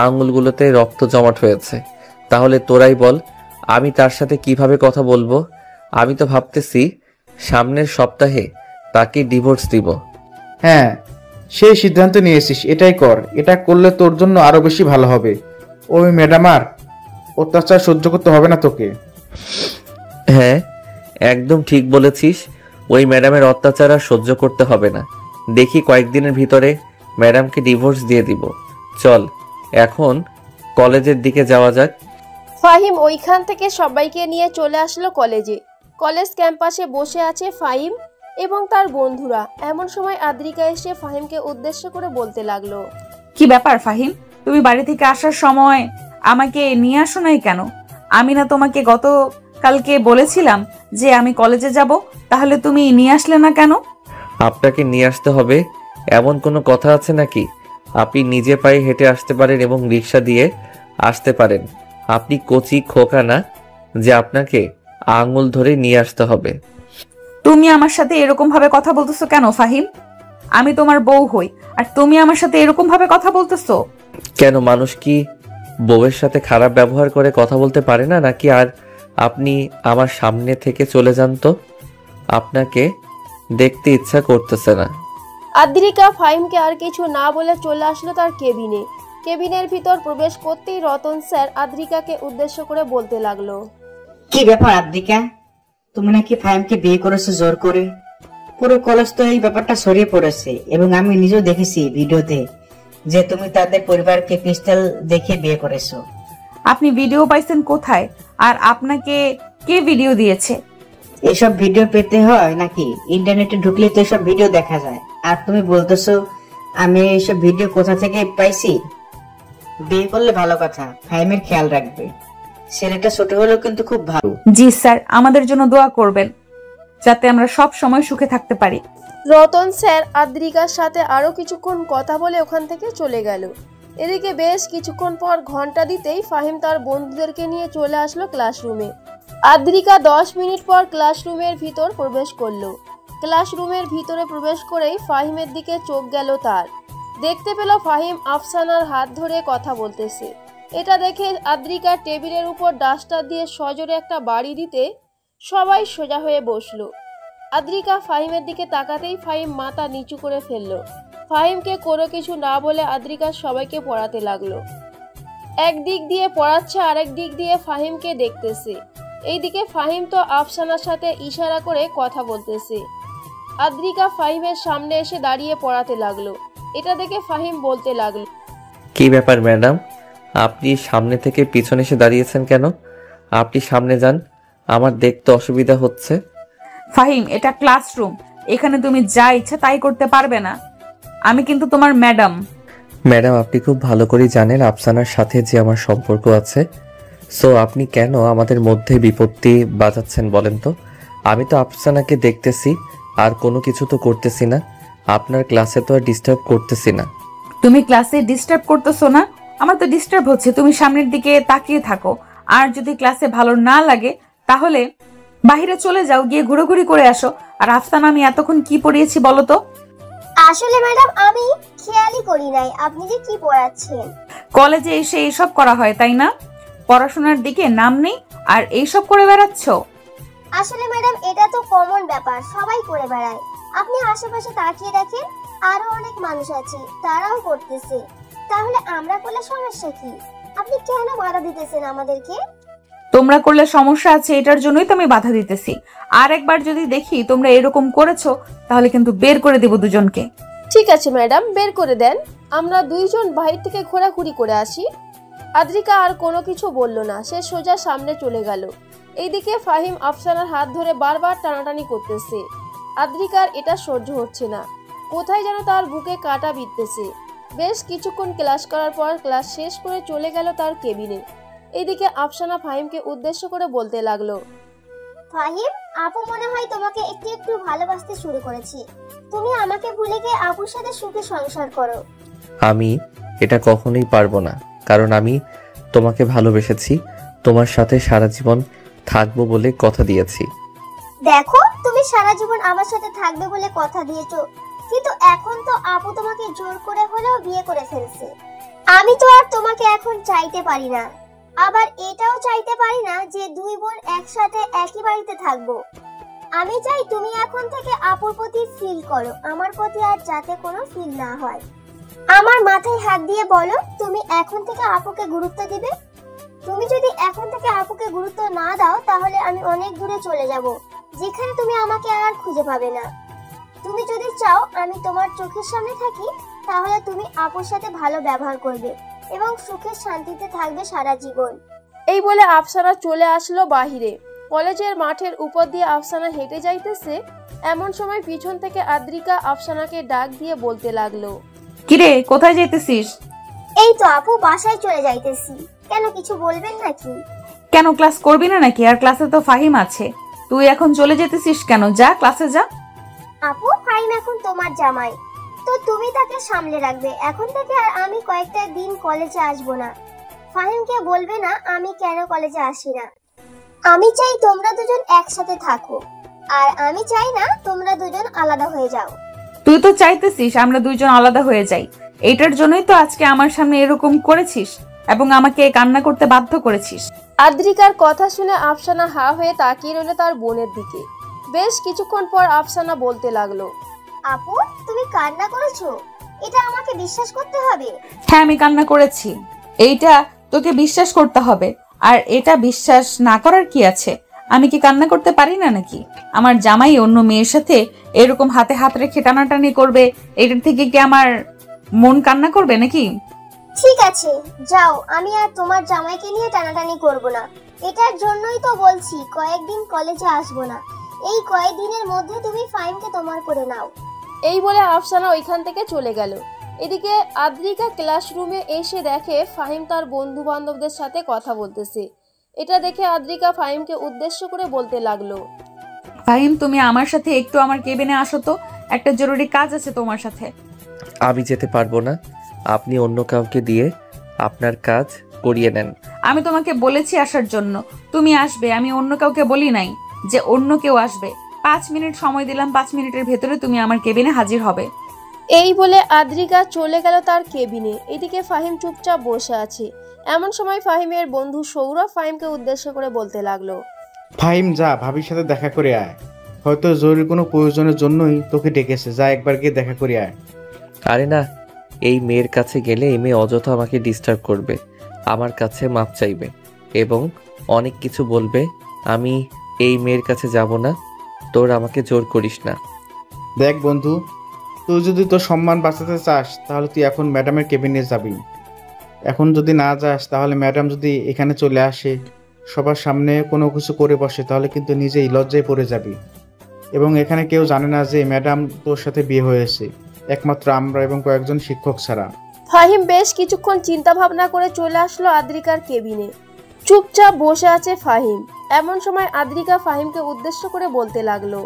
আঙুলগুলোতে রক্ত জমাট হয়েছে। তাহলে তোরাই বল আমি তার সাথে কিভাবে কথা বলবো? আমি তো ভাবতেছি সামনের সপ্তাহে তাকে ডিভোর্স দিব। হ্যাঁ, সেই সিদ্ধান্ত নিয়েছিস, এটাই কর। এটা করলে তোর জন্য আরো বেশি ভালো হবে। ওই ম্যাডাম আর অত্যাচার সহ্য করতে হবে না তোকে। হ্যাঁ, একদম ঠিক বলেছিস। ওই ম্যাডামের অত্যাচার আর সহ্য করতে হবে না। দেখি কয়েকদিনের ভিতরে ম্যাডামকে ডিভোর্স দিয়ে দিব। চল এখন কলেজের দিকে যাওয়া যাক। ফাহিম ওইখান থেকে সবাইকে নিয়ে চলে আসলো কলেজে। কলেজ ক্যাম্পাসে বসে আছে ফাহিম এবং তার বন্ধুরা। এমন সময় আদ্রিকা এসে ফাহিমকে উদ্দেশ্য করে বলতে লাগলো, কি ব্যাপার ফাহিম, তুমি বাড়ি থেকে আসার সময় আমাকে নিয়ে আসো নাই কেন? আমি না তোমাকে গতকালকে বলেছিলাম যে আমি কলেজে যাব, তাহলে তুমি নিয়ে আসলে না কেন? আপনাকে নিয়ে আসতে হবে এমন কোনো কথা আছে নাকি? আপনি নিজে পায়ে হেঁটে আসতে পারেন এবং রিক্সা দিয়ে আসতে পারেন। আপনি কচি খোকা না যে আপনাকে আঙুল ধরে নিয়ে আসতে হবে। তুমি আমার সাথে এরকম ভাবে কথা বলতেছো কেন ফাহিম? আমি তোমার বউ হই, আর তুমি আমার সাথে এরকম ভাবে কথা বলতেছো কেন? মানুষ কি বউয়ের সাথে খারাপ ব্যবহার করে কথা বলতে পারে না নাকি? আর আপনি আমার সামনে থেকে চলে যান তো, আপনাকে দেখতে ইচ্ছা করতেছে না। আদ্রিকা ফাহিমকে আর কিছু না বলে চলে আসলো তার কেবিনে। কেবিনের ভিতর প্রবেশ করতেই রতন স্যার আদ্রিকাকে উদ্দেশ্য করে বলতে লাগলো, কি ব্যাপার আদ্রিকা, তুমি নাকি ফাহিমকে বিয়ে করেছো জোর করে? পুরো কলেজ তো এই ব্যাপারটা ছড়িয়ে পড়েছে, এবং আমি নিজেও দেখেছি ভিডিওতে যে তুমি তাদের পরিবারকে পিস্তল দেখে বিয়ে করেছো। আপনি ভিডিও পাইছেন কোথায়? আর আপনাকে কে ভিডিও দিয়েছে? এসব ভিডিও পেতে হয় নাকি? ইন্টারনেটে ঢুকলে তো এসব ভিডিও দেখা যায়। আর তুমি বলতেছো আমি এইসব ভিডিও কোথা থেকে পাইছি? বিয়ে করলে ভালো কথা, ফাহিমের খেয়াল রাখবে। ছেলেটা ছোট হলেও কিন্তু খুব ভালো। জি স্যার, আমাদের জন্য দোয়া করবেন যাতে আমরা সব সময় সুখে থাকতে পারি। রতন স্যার আদ্রিকার সাথে আরো কিছুক্ষণ কথা বলে ওখান থেকে চলে গেল। এদিকে বেশ কিছুক্ষণ পর ঘন্টা দিতেই ফাহিম তার বন্ধুদেরকে নিয়ে চলে আসলো ক্লাসরুমে। আদ্রিকা 10 মিনিট পর ক্লাসরুমের ভিতর প্রবেশ করলো। ক্লাসরুমের ভিতরে প্রবেশ করেই ফাহিমের দিকে চোখ গেল তার। দেখতে পেল ফাহিম আফসানার হাত ধরে কথা বলতেছে। এটা দেখে আদ্রিকা টেবিলের উপর ডাস্টার দিয়ে সজোরে একটা বাড়ি দিতে সবাই সোজা হয়ে বসলো। আদ্রিকা ফাহিমের দিকে তাকাতেই ফাহিম মাথা নিচু করে ফেললো। ফাহিমকে কোনো কিছু না বলে আদ্রিকা সবাইকে পড়াতে লাগলো। একদিক দিয়ে পড়াচ্ছে, আরেক দিক দিয়ে ফাহিমকে দেখতেছে। এইদিকে ফাহিম তো আফসানার সাথে ইশারা করে কথা বলতেছে। আদ্রিকা ফাহিমের সামনে এসে দাঁড়িয়ে পড়াতে লাগলো। এটা দেখে ফাহিম বলতে লাগলো, কি ব্যাপার ম্যাডাম, আপনি সামনে থেকে পিছনে এসে দাঁড়িয়েছেন কেন? আপনি সামনে যান, আমার দেখতে অসুবিধা হচ্ছে। ফাহিম, এটা ক্লাসরুম, এখানে তুমি যা ইচ্ছা তাই করতে পারবে না। আমি কিন্তু তোমার ম্যাডাম। ম্যাডাম, আপনি খুব ভালো করেই জানেন আফসানার সাথে যে আমার সম্পর্ক আছে। সো আপনি কেন আমাদের মধ্যে বিপত্তি বাজাচ্ছেন বলেন তো? আমি তো আফসানাকে দেখতেছি, আর কোনো কিছু তো করতেছি না। আপনার ক্লাসে তো আর ডিস্টার্ব করতেছি না। তুমি ক্লাসে ডিস্টার্ব করতেছো না? আমার তো ডিস্টার্ব হচ্ছে। তুমি সামনের দিকে তাকিয়ে থাকো, আর যদি ক্লাসে ভালো না লাগে তাহলে বাইরে চলে যাও, গিয়ে ঘুরোঘুরি করে আসো। আর আফসানা, আমি এতক্ষণ কি পড়িয়েছি বলো তো? আসলে ম্যাডাম আমি খেয়ালই করি নাই আপনি যে কি পড়াচ্ছেন। কলেজে এসে এইসব করা হয় তাই না? পড়াশোনার দিকে নাম নেই আর এইসব করে বেড়াচ্ছ। আসলে ম্যাডাম এটা তো কমন ব্যাপার, সবাই করে বেড়ায়। আপনি আশেপাশে তাকিয়ে দেখেন, আরো অনেক মানুষ আছে তারাও করতেছে। তাহলে আমরা করলে সমস্যা কি? আপনি কেন বাধা দিতেছেন আমাদেরকে? তোমরা করলে সমস্যা আছে, এটার জন্যই তো আমি বাধা দিতেছি। আর একবার যদি দেখি তোমরা এরকম করেছো তাহলে কিন্তু বের করে দেব দুজনকে। ঠিক আছে ম্যাডাম, বের করে দেন। আমরা দুইজন বাইরে থেকে ঘোরাঘুরি করে আসি। আদ্রিকা আর কোনো কিছু বলল না, সে সোজা সামনে চলে গেল। এইদিকে ফাহিম আফসানার হাত ধরে বারবার টানাটানি করতেছে। আদ্রিকার এটা সহ্য হচ্ছে না, কোথায় যেন তার বুকে কাঁটা বিঁধতেছে। বেশ কিছুক্ষণ ক্লাস করার পর ক্লাস শেষ করে চলে গেল তার কেবিনে। এইদিকে আফসানা ফাহিমকে উদ্দেশ্য করে বলতে লাগলো, ফাহিম, আপু মনে হয় তোমাকে একটু একটু ভালোবাসতে শুরু করেছি। তুমি আমাকে ভুলে গিয়ে আপুর সাথে সুখে সংসার করো। আমি এটা কখনোই পারবো না, কারণ আমি তোমাকে ভালোবেসেছি, তোমার সাথে সারা জীবন থাকবো বলে কথা দিয়েছি। দেখো, তুমি সারা জীবন আমার সাথে থাকবে বলে কথা দিয়েছো, কিন্তু এখন তো আপু তোমাকে জোর করে হলেও বিয়ে করে ফেলছে। আমি তো আর তোমাকে এখন চাইতে পারি না, আবার এটাও চাইতে পারি না যে দুই বোন একসাথে একই বাড়িতে থাকবো। আমি চাই তুমি এখন থেকে আপুর প্রতি ফিল করো, আমার প্রতি আর যাতে কোনো ফিল না হয়। আমার মাথায় হাত দিয়ে বলো, তুমি এখন থেকে আপুকে গুরুত্ব দিবে। তুমি যদি এখন থেকে আপুকে গুরুত্ব না দাও তাহলে আমি অনেক দূরে চলে যাব, যেখানে তুমি আমাকে আর খুঁজে পাবে না। তুমি যদি চাও আমি তোমার চোখের সামনে থাকি, তাহলে তুমি আপুর সাথে ভালো ব্যবহার করবে এবং সুখে শান্তিতে থাকবে সারা জীবন। এই বলে আফসানা চলে আসলো বাহিরে। কলেজের মাঠের উপর দিয়ে আফসানা হেঁটে যাইতেছে, এমন সময় পিছন থেকে আদ্রিকা আফসানাকে ডাক দিয়ে বলতে লাগলো, কিরে, কোথায় যাইতেছিস? এই তো আপু, বাসায় চলে যাইতেছি। কেন, কিছু বলবেন নাকি? কেন, ক্লাস করবি না নাকি? আর ক্লাসে তো ফাহিম আছে, তুই এখন চলে যেতেছিস কেন? যা, ক্লাসে যা। আপু, ফাহিম এখন তোমার জামাই, তো তুমি তাকে সামলে রাখবে। এখন থেকে আর আমি কয়েকটা দিন কলেজে আসবো না। ফাহিমকে বলবে না আমি কেন কলেজে আসি না। আমি চাই তোমরা দুজন একসাথে থাকো, আর আমি চাই না তোমরা দুজন আলাদা হয়ে যাও। তুই তো চাইতেছিস আমরা দুইজন আলাদা হয়ে যাই, এইটার জন্যই তো আজকে আমার সামনে এরকম করেছিস এবং আমাকে কান্না করতে বাধ্য করেছিস। আদ্রিকার কথা শুনে আফসানা হা হয়ে তাকিয়ে রইল তার বোনের দিকে। বেশ কিছুক্ষণ পর আফসানা বলতে লাগলো, আপু, তুমি কান্না করেছো? এটা আমাকে বিশ্বাস করতে হবে। হ্যাঁ, আমি কান্না করেছি, এইটা তোকে বিশ্বাস করতে হবে। আর এটা বিশ্বাস না করার কি আছে? আমি কি কান্না করতে পারি না নাকি? আমার জামাই অন্য মেয়ের সাথে এরকম হাতে হাত রেখে টানাটানি করবে, এটার থেকে কি আমার মন কান্না করবে নাকি? ঠিক আছে, যাও, আমি আর তোমার জামাইকে নিয়ে টানাটানি করব না। এটার জন্যই তো বলছি কয়েকদিন কলেজে আসবো না। এই কয়েকদিনের মধ্যে তুমি ফাইমকে তোমার করে নাও। এই বলে আফসানা ওইখান থেকে চলে গেল। এদিকে আদ্রিকা ক্লাসরুমে এসে দেখে ফাহিম তার বন্ধু বান্ধবদের সাথে কথা বলতেছে। এটা দেখে আদ্রিকা ফাহিমকে উদ্দেশ্য করে বলতে লাগলো, ফাহিম, তুমি আমার সাথে একটু আমার কেবিনে আসো তো, একটা জরুরি কাজ আছে তোমার সাথে। আমি যেতে পারবো না, আপনি অন্য কাউকে দিয়ে আপনার কাজ করিয়ে নেন। আমি তোমাকে বলেছি আসার জন্য, তুমি আসবে, আমি অন্য কাউকে বলি নাই যে অন্য কেউ আসবে। 5 মিনিট সময় দিলাম, 5 মিনিটের ভেতরে তুমি আমার কেবিনে হাজির হবে। এই বলে আদ্রিকা চলে গেল তার কেবিনে। এদিকে ফাহিম চুপচাপ বসে আছে। এমন সময় ফাহিমের বন্ধু সৌরভ ফাহিমকে উদ্দেশ্য করে বলতে লাগলো, ফাহিম, যা, ভাবির সাথে দেখা করে আয়। হয়তো জরুরি কোনো প্রয়োজনের জন্যই তোকে ডেকেছে, যা একবার গিয়ে দেখা করে আয়। আরে না, এই মেয়ের কাছে গেলে এই মেয়ে অযথা আমাকে ডিস্টার্ব করবে, আমার কাছে মাপ চাইবে এবং অনেক কিছু বলবে। আমি এই মেয়ের কাছে যাব না, তোর আমাকে জোর করিস না। দেখ বন্ধু, তুই যদি তোর সম্মান বাঁচাতে চাস তাহলে তুই এখন ম্যাডামের কেবিনে যাবি। এখন যদি না যাস তাহলে ম্যাডাম যদি এখানে চলে আসে, সবার সামনে কোনো কিছু করে বসে, তাহলে কিন্তু নিজেই লজ্জায় পড়ে যাবি। এবং এখানে কেউ জানে না যে ম্যাডাম তোর সাথে বিয়ে হয়েছে, একমাত্র আমরা এবং কয়েকজন শিক্ষক ছাড়া। ফাহিম বেশ কিছুক্ষণ চিন্তা ভাবনা করে চলে আসলো আদ্রিকার কেবিনে। চুপচাপ বসে আছে ফাহিম। এমন সময় আদ্রিকা ফাহিমকে উদ্দেশ্য করে বলতে লাগলো,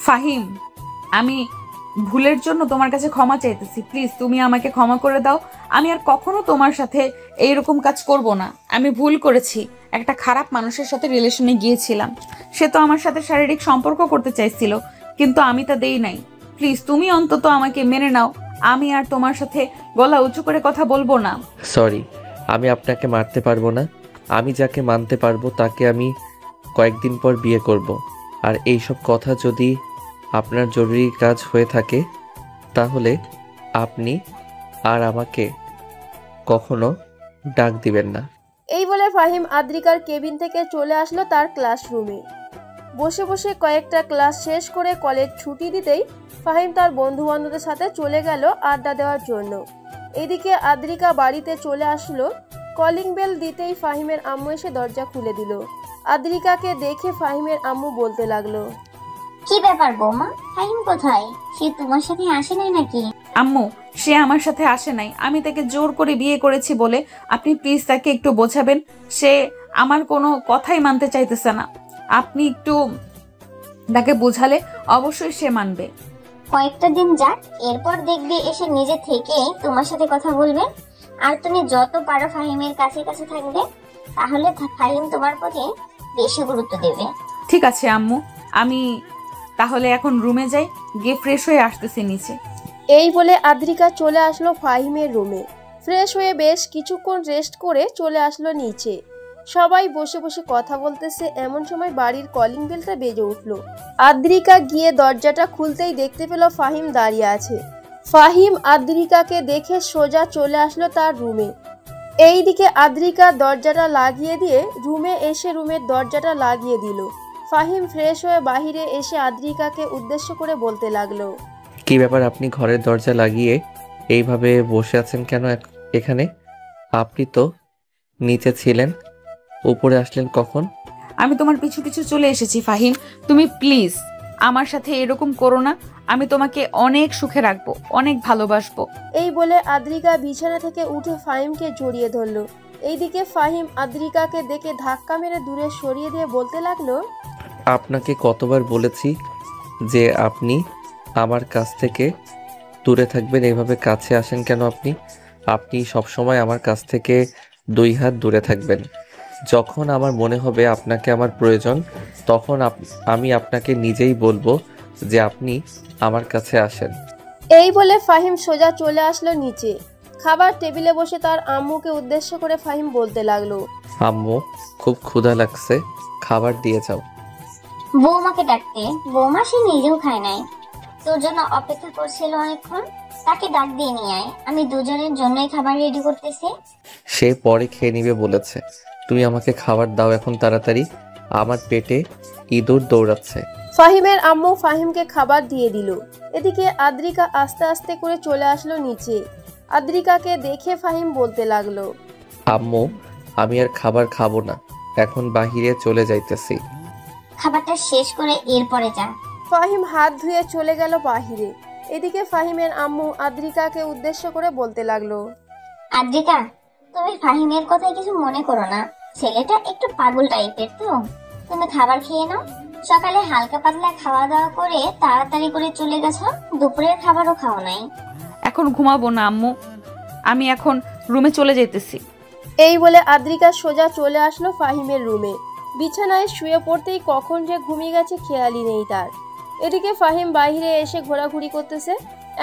ফাহিম, আমি ভুলের জন্য তোমার কাছে ক্ষমা চাইতেছি। প্লিজ তুমি আমাকে ক্ষমা করে দাও। আমি আর কখনো তোমার সাথে এইরকম কাজ করব না। আমি ভুল করেছি, একটা খারাপ মানুষের সাথে রিলেশনে গিয়েছিলাম। সে তো আমার সাথে শারীরিক সম্পর্ক করতে চাইছিল, কিন্তু আমি তা দেই নাই। প্লিজ তুমি অন্তত আমাকে মেনে নাও। আমি আর তোমার সাথে গলা উঁচু করে কথা বলবো না। সরি, আমি আপনাকে মারতে পারবো না। আমি যাকে মানতে পারবো তাকে আমি কয়েকদিন পর বিয়ে করব। আর এইসব কথা যদি আপনার জরুরি কাজ হয়ে থাকে তাহলে আপনি আর আমাকে কখনো ডাক দিবেন না। এই বলে ফাহিম আদ্রিকার কেবিন থেকে চলে আসলো তার ক্লাসরুমে। বসে বসে কয়েকটা ক্লাস শেষ করে কলেজ ছুটি দিতেই ফাহিম তার বন্ধু বান্ধবদের সাথে চলে গেল আড্ডা দেওয়ার জন্য। এদিকে আদ্রিকা বাড়িতে চলে আসলো। কলিং বেল দিতেই ফাহিমের আম্মু এসে দরজা খুলে দিল। আদ্রিকাকে দেখে ফাহিমের আম্মু বলতে লাগলো, কি ব্যাপার বৌমা, ফাহিম কোথায়? সে তোমার সাথে আসে নাই নাকি? আম্মু, সে আমার সাথে আসে নাই। আমি তাকে জোর করে বিয়ে করেছি বলে আপনি প্লিজ তাকে একটু বোঝাবেন। সে আমার কোনো কথাই মানতে চাইতেছে না। আপনি একটু তাকে বোঝালে অবশ্যই সে মানবে। কয়েকটা দিন যাক, এরপর দেখবে এসে নিজে থেকে তোমার সাথে কথা বলবে। আর তুমি যত পারো ফাহিমের কাছে কাছে থাকবে, তাহলে ফাহিম তোমার প্রতি বেশি গুরুত্ব দেবে। ঠিক আছে আম্মু, আমি তাহলে এখন রুমে যাই, গিয়ে ফ্রেশ হয়ে আসতেছি নিচে। এই বলে আদ্রিকা চলে আসলো ফাহিমের রুমে। ফ্রেশ হয়ে বেশ কিছুক্ষণ রেস্ট করে চলে আসলো নিচে। সবাই বসে বসে কথা বলতেছে। এমন সময় বাড়ির কলিং বেলটা বেজে উঠলো। আদ্রিকা গিয়ে দরজাটা খুলতেই দেখতে পেল ফাহিম দাঁড়িয়ে আছে। ফাহিম আদ্রিকাকে দেখে সোজা চলে আসলো তার রুমে। এইদিকে আদ্রিকা দরজাটা লাগিয়ে দিয়ে রুমে এসে রুমের দরজাটা লাগিয়ে দিল। ফাহিম ফ্রেশ হয়ে বাহিরে এসে আদ্রিকাকে উদ্দেশ্য করে বলতে লাগলো, কি ব্যাপার, আপনি ঘরের দরজা লাগিয়ে এইভাবে বসে আছেন কেন এখানে? আপনি তো নিচে ছিলেন, উপরে আসলেন কখন? আমি তোমার পিছু পিছু চলে এসেছি ফাহিম। তুমি প্লিজ আমার সাথে এরকম করো না। আমি তোমাকে অনেক সুখে রাখবো, অনেক ভালোবাসবো। এই বলে আদ্রিকা বিছানা থেকে উঠে ফাহিমকে জড়িয়ে ধরলো। এইদিকে ফাহিম আদ্রিকাকে দেখে ধাক্কা মেরে দূরে সরিয়ে দিয়ে বলতে লাগলো, আপনাকে কতবার বলেছি যে আপনি আমার কাছ থেকে দূরে থাকবেন, এইভাবে কাছে আসেন কেন আপনি? আপনি সবসময় আমার কাছ থেকে 2 হাত দূরে থাকবেন। যখন আমার মনে হবে আপনাকে আমার প্রয়োজন, তখন আমি আপনাকে নিজেই বলবো যে আপনি আমার কাছে আসেন। এই বলে ফাহিম সোজা চলে আসলো নিচে। খাবার টেবিলে বসে তার আম্মুকে উদ্দেশ্য করে ফাহিম বলতে লাগলো, আম্মু, খুব ক্ষুধা লাগছে, খাবার দিয়ে যাও। বৌমাকে ডাকতে, বৌমা সে নিজেও খায় নাই, তোর জন্য অপেক্ষা করছিল অনেকক্ষণ। তাকে ডাক দিয়ে নিয়ে আয়, আমি দুজনের জন্যই খাবার রেডি করতেছি। সে পরে খেয়ে নিবে বলেছে। তুমি আমাকে খাবার দাও এখন তাড়াতাড়ি, আমার পেটে ইঁদুর দৌড়াচ্ছে। ফাহিমের আম্মু ফাহিমকে খাবার দিয়ে দিল। এদিকে আদ্রিকা আস্তে আস্তে করে চলে আসলো নিচে। আদ্রিকাকে দেখে ফাহিম বলতে লাগলো, আম্মু, আমি আর খাবার খাবো না, এখন বাহিরে চলে যাইতেছি। খাবারটা শেষ করে এরপরে যা। ফাহিম হাত ধুয়ে চলে গেল বাহিরে। এদিকে ফাহিমের আম্মু আদ্রিকাকে উদ্দেশ্য করে বলতে লাগলো, আদ্রিকা, তুমি ফাহিমের কথায় কিছু মনে করো না। ছেলেটা একটু পাগল টাইপের, তো তুমি খাবার খেয়ে নাও। সকালে হালকা পাতলা খাওয়া দাওয়া করে তাড়াতাড়ি করে চলে গেছো, দুপুরের খাবারও খাও নাই। এখন ঘুমাবো না আম্মু, আমি এখন রুমে চলে যেতেছি। এই বলে আদ্রিকা সোজা চলে আসলো ফাহিমের রুমে। বিছানায় শুয়ে পড়তেই কখন যে ঘুমিয়ে গেছে খেয়ালই নেই তার। এদিকে ফাহিম বাইরে এসে ঘোরাঘুরি করতেছে।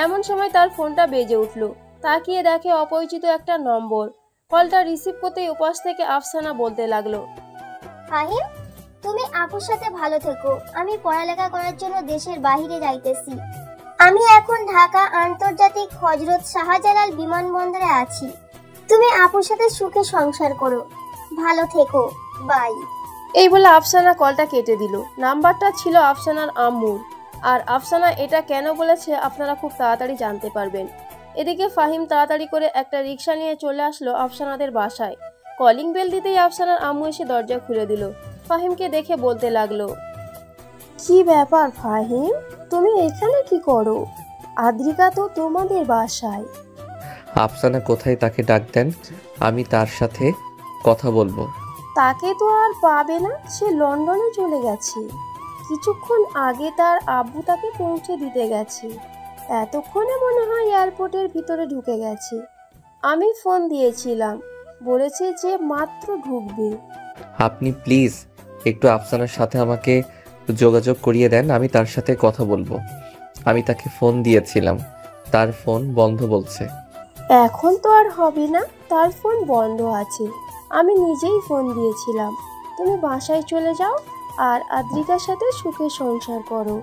এমন সময় তার ফোনটা বেজে উঠলো। তাকিয়ে দেখে অপরিচিত একটা নম্বর। কলটা রিসিভ করতেই উপাস থেকে আফসানা বলতে লাগলো, ফাহিম, তুমি আপুর সাথে ভালো থেকো। আমি পড়ালেখা করার জন্য দেশের বাইরে যাইতেছি। আমি এখন ঢাকা আন্তর্জাতিক হযরত শাহজালাল বিমানবন্দরে আছি। তুমি আপুর সাথে সুখে সংসার করো, ভালো থেকো, বাই। এই বলে আফসানা কলটা কেটে দিল। নাম্বারটা ছিল আফসানার আম্মুর। আর আফসানা এটা কেন বলেছে আপনারা খুব তাড়াতাড়ি জানতে পারবেন। এদিকে ফাহিম তাড়াতাড়ি করে একটা রিক্সা নিয়ে চলে আসলো আফসানাদের বাসায়। কলিং বেল দিতেই আফসানার আম্মু এসে দরজা খুলে দিল। ফাহিমকে দেখে বলতে লাগলো, কি ব্যাপার ফাহিম, তুমি এখানে কি করো? আদ্রিকা তো তোমাদের বাসায়। আফসানা কোথায়, তাকে ডাক দেন, আমি তার সাথে কথা বলবো। তাকে তো আর পাবে না, সে লন্ডনে চলে গেছে। কিছুক্ষণ আগে তার আব্বু তাকে পৌঁছে দিতে গেছে। এতক্ষণে মনে হয় এয়ারপোর্টের ভিতরে ঢুকে গেছে। আমি ফোন দিয়েছিলাম, বলেছে যে মাত্র ঢুকবে। আপনি প্লিজ একটু আফসানার সাথে আমাকে যোগাযোগ করিয়ে দেন, আমি তার সাথে কথা বলবো। আমি তাকে ফোন দিয়েছিলাম, তার ফোন বন্ধ বলছে। এখন তো আর হবে না, তার ফোন বন্ধ আছে। আমি নিজেই ফোন দিয়েছিলাম। তুমি বাসায় চলে যাও আর আদ্রিকার সাথে সুখে সংসার করো।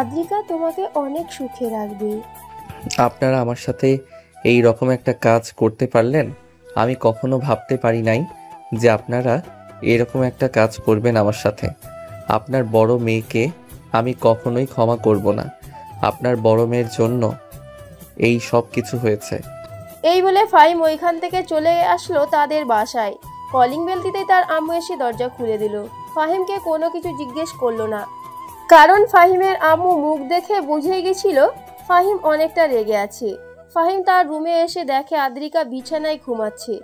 আদ্রিকা তোমাকে অনেক সুখে রাখবে। আপনারা আমার সাথে এই রকম একটা কাজ করতে পারলেন? আমি কখনো ভাবতে পারি নাই যে আপনারা এরকম একটা কাজ করবেন আমার সাথে। আপনার বড় মেয়েকে আমি কখনোই ক্ষমা করব না। আপনার বড় মেয়ের জন্য এই সব কিছু হয়েছে। এই বলে ফাহিম ওইখান থেকে চলে আসলো তাদের বাসায়। কলিং বেল দিতেই তার আম্মু এসে দরজা খুলে দিল। ফাহিমকে কোনো কিছু জিজ্ঞেস করলো না, কারণ ফাহিমের আম্মু মুখ দেখে বুঝে গেছিল ফাহিম অনেকটা রেগে আছে। ফাহিম তার রুমে এসে দেখে আদ্রিকা বিছানায় ঘুমাচ্ছে।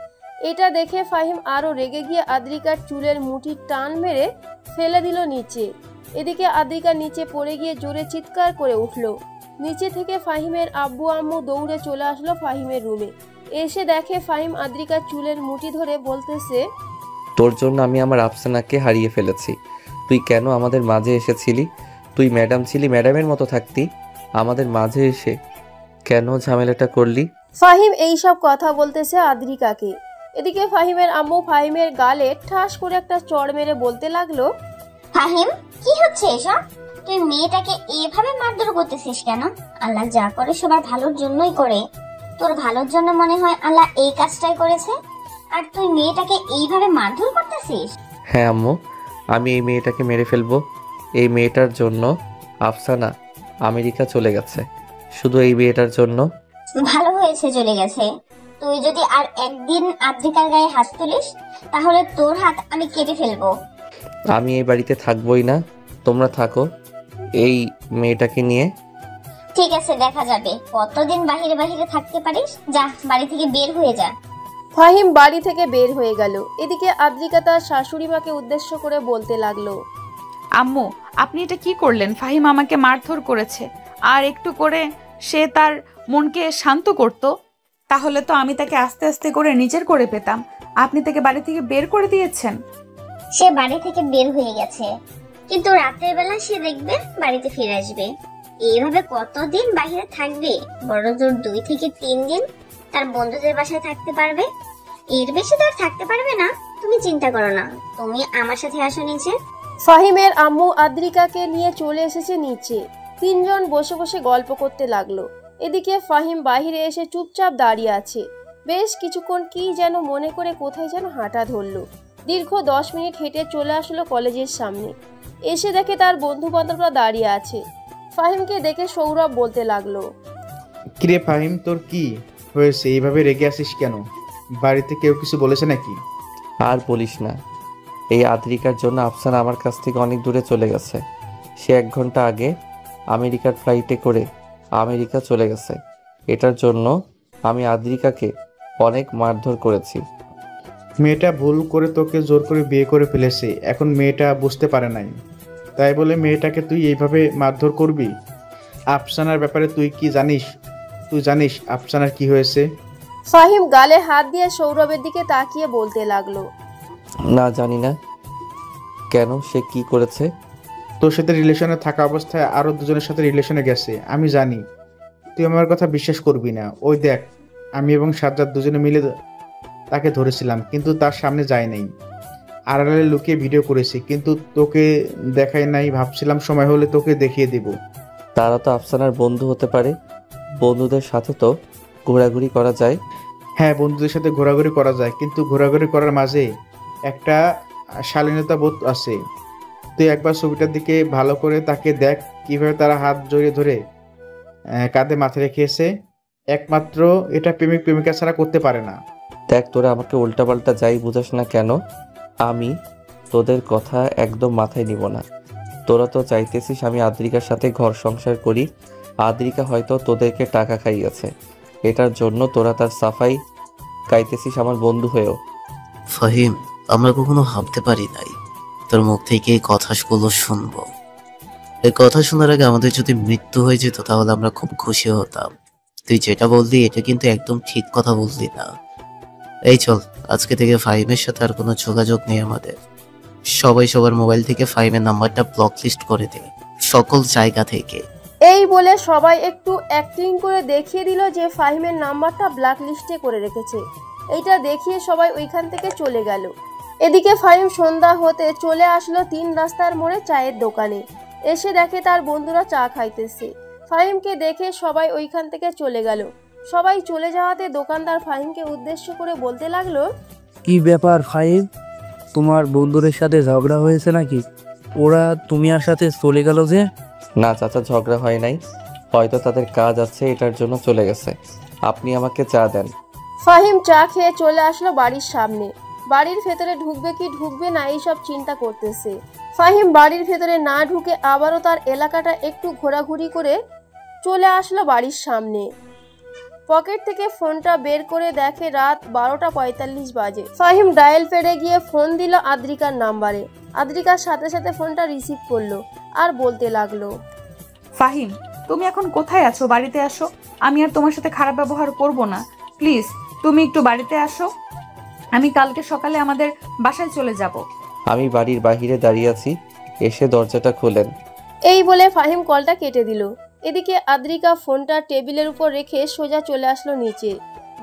এটা দেখে ফাহিম আরও রেগে গিয়ে আদ্রিকার চুলের মুঠি টান মেরে ফেলে দিল নিচে। এদিকে আদ্রিকা নিচে পড়ে গিয়ে জোরে চিৎকার করে উঠল। নিচে থেকে ফাহিমের আব্বু আম্মু দৌড়ে চলে আসলো ফাহিমের রুমে। এসে দেখে ফাহিম আদ্রিকার চুলের মুঠি ধরে বলতেছে, তোর জন্য আমি আমার আফসানাকে হারিয়ে ফেলেছি। তুই কেন আমাদের মাঝে এসেছিলি? তুই ম্যাডাম ছিলি, ম্যাডামের মতো থাকতি। আমাদের মাঝে এসে কেন ঝামেলাটা করলি? ফাহিম এইসব কথা বলতেছে আদ্রিকাকে। এদিকে ফাহিমের আম্মু ফাহিমের গালে ঠাস করে একটা চড় মেরে বলতে লাগলো, ফাহিম, কি হচ্ছে এসব? তুই মেয়েটাকে এভাবে মারধর করতেছিস কেন? আল্লাহ যা করে সবার ভালোর জন্যই করে। তোর ভালোর জন্য মনে হয় আল্লাহ এই কাজটাই করেছে, আর তুই মেয়েটাকে এইভাবে মারধর করতেছিস? হ্যাঁ আম্মু, আমি এই মেয়েটাকে মেরে ফেলবো। এই মেয়েটার জন্য আফসানা আমেরিকা চলে গেছে, শুধু এই মেয়েটার জন্য। ভালো হয়েছে চলে গেছে। তুই যদি আর একদিন আদ্রিকার গায়ে হাত তুলিস তাহলে তোর হাত আমি কেটে ফেলবো। আমি এই বাড়িতে থাকবোই না, তোমরা থাকো এই মেয়েটাকে নিয়ে। ঠিক আছে, দেখা যাবে কতদিন বাহিরে বাহিরে থাকতে পারিস। যা, বাড়ি থেকে বের হয়ে যা। ফাহিম বাড়ি থেকে বের হয়ে গেল। এদিকে আদ্রিকা তার শাশুড়ি মাকে উদ্দেশ্য করে বলতে লাগলো, আম্মু, আপনি এটা কি করলেন? ফাহিম আমাকে মারধর করেছে, আর একটু করে সে তার মনকে শান্ত করত, তাহলে তো আমি তাকে আস্তে আস্তে করে নিজের করে পেতাম। আপনি তাকে বাড়ি থেকে বের করে দিয়েছেন। সে বাড়ি থেকে বের হয়ে গেছে, কিন্তু রাতের বেলা সে দেখবে বাড়িতে ফিরে আসবে। এইভাবে কতদিন বাইরে থাকবে? বড় জোর 2 থেকে 3 দিন তার বন্ধুদের বাসায় থাকতে পারবে। এর বেশি তো আর থাকতে পারবে না। তুমি চিন্তা করো না, তুমি আমার সাথে আসো নিচে। ফাহিমের আম্মু আদ্রিকাকে নিয়ে চলে এসেছে নিচে। তিনজন বসে বসে গল্প করতে লাগলো। এদিকে ফাহিম বাহিরে এসে চুপচাপ দাঁড়িয়ে আছে। বেশ কিছুক্ষণ কি যেন মনে করে কোথায় যেন হাঁটা ধরলো। দীর্ঘ 10 মিনিট হেঁটে চলে আসলো কলেজের সামনে। এসে দেখে তার বন্ধু বান্ধবরা দাঁড়িয়ে আছে। ফাহিমকে দেখে সৌরভ বলতে লাগলো, কিরে ফাহিম, তোর কি হয়েছে? এইভাবে রেগে আসিস কেন? বাড়িতে কেউ কিছু বলেছে নাকি? আর বলিস না, এই আদ্রিকার জন্য আফসানা আমার কাছ থেকে অনেক দূরে চলে গেছে। সে 1 ঘন্টা আগে আমেরিকার ফ্লাইটে করে আমেরিকা চলে গেছে। এটার জন্য আমি আদ্রিকাকে অনেক মারধর করেছি। মেয়েটা ভুল করে তোকে জোর করে বিয়ে করে ফেলেছে, এখন মেয়েটা বুঝতে পারে নাই, তাই বলে মেয়েটাকে তুই এইভাবে মারধর করবি? আফসানার ব্যাপারে তুই কি জানিস? তুই জানিস আফসানার কি হয়েছে? ফাহিম গালে হাত দিয়ে সৌরভের দিকে তাকিয়ে বলতে লাগলো, না, জানি না। কেন, সে কি করেছে? তোর সাথে রিলেশনে থাকা অবস্থায় আরো 2 জনের সাথে রিলেশনে গেছে। আমি জানি তুই আমার কথা বিশ্বাস করবি না। ওই দেখ, আমি এবং সাজ্জাদ 2জনে মিলে তাকে ধরেছিলাম, কিন্তু তার সামনে যায় নাই। আড়ালে লুকিয়ে ভিডিও করেছি, কিন্তু তোকে দেখাই নাই। ভাবছিলাম সময় হলে তোকে দেখিয়ে দেব। তারা তো আফসানার বন্ধু হতে পারে। বন্ধুদের সাথে তো ঘোরাঘুরি করা যায়। হ্যাঁ, বন্ধুদের সাথে ঘোরাঘুরি করা যায়, কিন্তু ঘোরাঘুরি করার মাঝে একটা শালীনতা বোধ আছে। তুই একবার ছবিটার দিকে ভালো করে তাকে দেখ, কিভাবে তারা হাত জড়িয়ে ধরে কাঁধে মাথা রেখেছে। একমাত্র এটা প্রেমিক প্রেমিকা ছাড়া করতে পারে না। দেখ, তোরা আমাকে উল্টাপাল্টা যাই বুঝাস না কেন, আমি তোদের কথা একদম মাথায় নিব না। তোরা তো চাইতেছিস আমি আদ্রিকার সাথে ঘর সংসার করি। আদ্রিকা হয়তো তোদেরকে টাকা খাইয়েছে, এটার জন্য তোরা তার সাফাই গাইতেছিস আমার বন্ধু হয়েও। ফাহিম, আমরা কখনো ভাবতে পারি নাই তোর মুখ থেকে এই কথাগুলো শুনবো। এই কথা শোনার আগে আমাদের যদি মৃত্যু হয়ে যেত তাহলে আমরা খুব খুশি হতাম। তুই যেটা বললি এটা কিন্তু একদম ঠিক কথা বললি না। এই চল, আজকে থেকে ফাহিমের সাথে আর কোনো যোগাযোগ নেই আমাদের। সবাই সবার মোবাইল থেকে ফাহিমের নাম্বারটা ব্লক লিস্ট করে দে, সকল জায়গা থেকে। এই বলে সবাই একটু অ্যাক্টিং করে দেখিয়ে দিল যে ফাহিমের নাম্বারটা ব্ল্যাক লিস্টে করে রেখেছে। এইটা দেখিয়ে সবাই ওইখান থেকে চলে গেল। এদিকে ফাহিম সন্ধ্যা হতে চলে আসলো 3 রাস্তার মোড়ে চায়ের দোকানে। এসে দেখে তার বন্ধুরা চা খাইতেছে। ফাহিমকে দেখে সবাই ওইখান থেকে চলে গেল। সবাই চলে যাওয়াতে দোকানদার ফাহিমকে উদ্দেশ্য করে বলতে লাগলো, কি ব্যাপার ফাহিম, তোমার বন্ধুদের সাথে ঝগড়া হয়েছে নাকি? ওরা তুমি আর সাথে চলে গেল যে? না চাচা, ঝগড়া হয় নাই, হয়তো তাদের কাজ আছে এটার জন্য চলে গেছে। আপনি আমাকে চা দেন। ফাহিম চা খেয়ে চলে আসলো বাড়ির সামনে। বাড়ির ভেতরে ঢুকবে কি ঢুকবে না এইসব চিন্তা করতেছে। ফাহিম বাড়ির ভেতরে না ঢুকে আবারও তার এলাকাটা একটু ঘোরাঘুরি করে চলে আসলো বাড়ির সামনে। পকেট থেকে ফোনটা বের করে দেখে রাত 12:45 বাজে। ফাহিম ডায়াল প্যাডে গিয়ে ফোন দিল আদ্রিকার নাম্বারে। আদ্রিকার সাথে সাথে ফোনটা রিসিভ করলো আর বলতে লাগলো, ফাহিম, তুমি এখন কোথায় আছো? বাড়িতে আসো, আমি আর তোমার সাথে খারাপ ব্যবহার করব না। প্লিজ তুমি একটু বাড়িতে আসো, আমি কালকে সকালে আমাদের বাসায় চলে যাব। আমি বাড়ির বাইরে দাঁড়িয়ে আছি, এসে দরজাটা খোলেন। এই বলে ফাহিম কলটা কেটে দিল। এদিকে আদ্রিকা ফোনটা টেবিলের উপর রেখে সোজা চলে আসলো নিচে।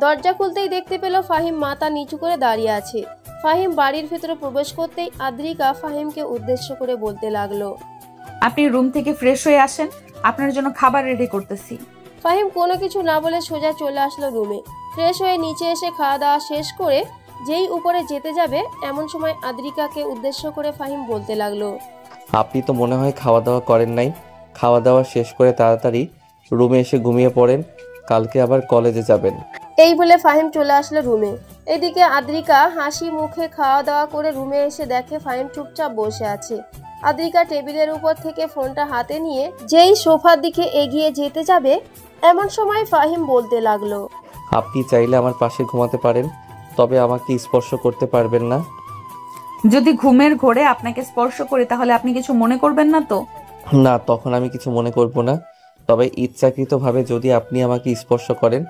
দরজা খুলতেই দেখতে পেল ফাহিম মাথা নিচু করে দাঁড়িয়ে আছে। ফাহিম বাড়ির ভেতরে প্রবেশ করতেই আদ্রিকা ফাহিমকে উদ্দেশ্য করে বলতে লাগলো, আপনি রুম থেকে ফ্রেশ হয়ে আসেন, আপনার জন্য খাবার রেডি করতেছি। ফাহিম কোনো কিছু না বলে সোজা চলে আসলো রুমে। ফ্রেশ হয়ে নিচে এসে খাওয়া দাওয়া শেষ করে যেই উপরে যেতে যাবে এমন সময় আদ্রিকাকে উদ্দেশ্য করে ফাহিম বলতে লাগলো, আপনি তো মনে হয় খাওয়া দাওয়া করেন নাই। খাওয়া দাওয়া শেষ করে তাড়াতাড়ি রুমে এসে ঘুমিয়ে পড়েন, কালকে আবার কলেজে যাবেন। এই বলে ফাহিম চলে আসলো রুমে। এদিকে আদ্রিকা হাসি মুখে খাওয়া দাওয়া করে রুমে এসে দেখে ফাহিম চুপচাপ বসে আছে। আদ্রিকা টেবিলের উপর থেকে ফোনটা হাতে নিয়ে যেই সোফার দিকে এগিয়ে যেতে যাবে এমন সময় ফাহিম বলতে লাগলো, আপনি চাইলে আমার পাশে ঘুমাতে পারেন, তবে আমাকে স্পর্শ করতে পারবেন না। যদি ঘুমের ঘোরে আপনাকে স্পর্শ করে তাহলে আপনি কিছু মনে করবেন না তো? না, তখন আমি কিছু মনে করব না, তবে ইচ্ছাকৃতভাবে যদি আপনি আমাকে স্পর্শ করেন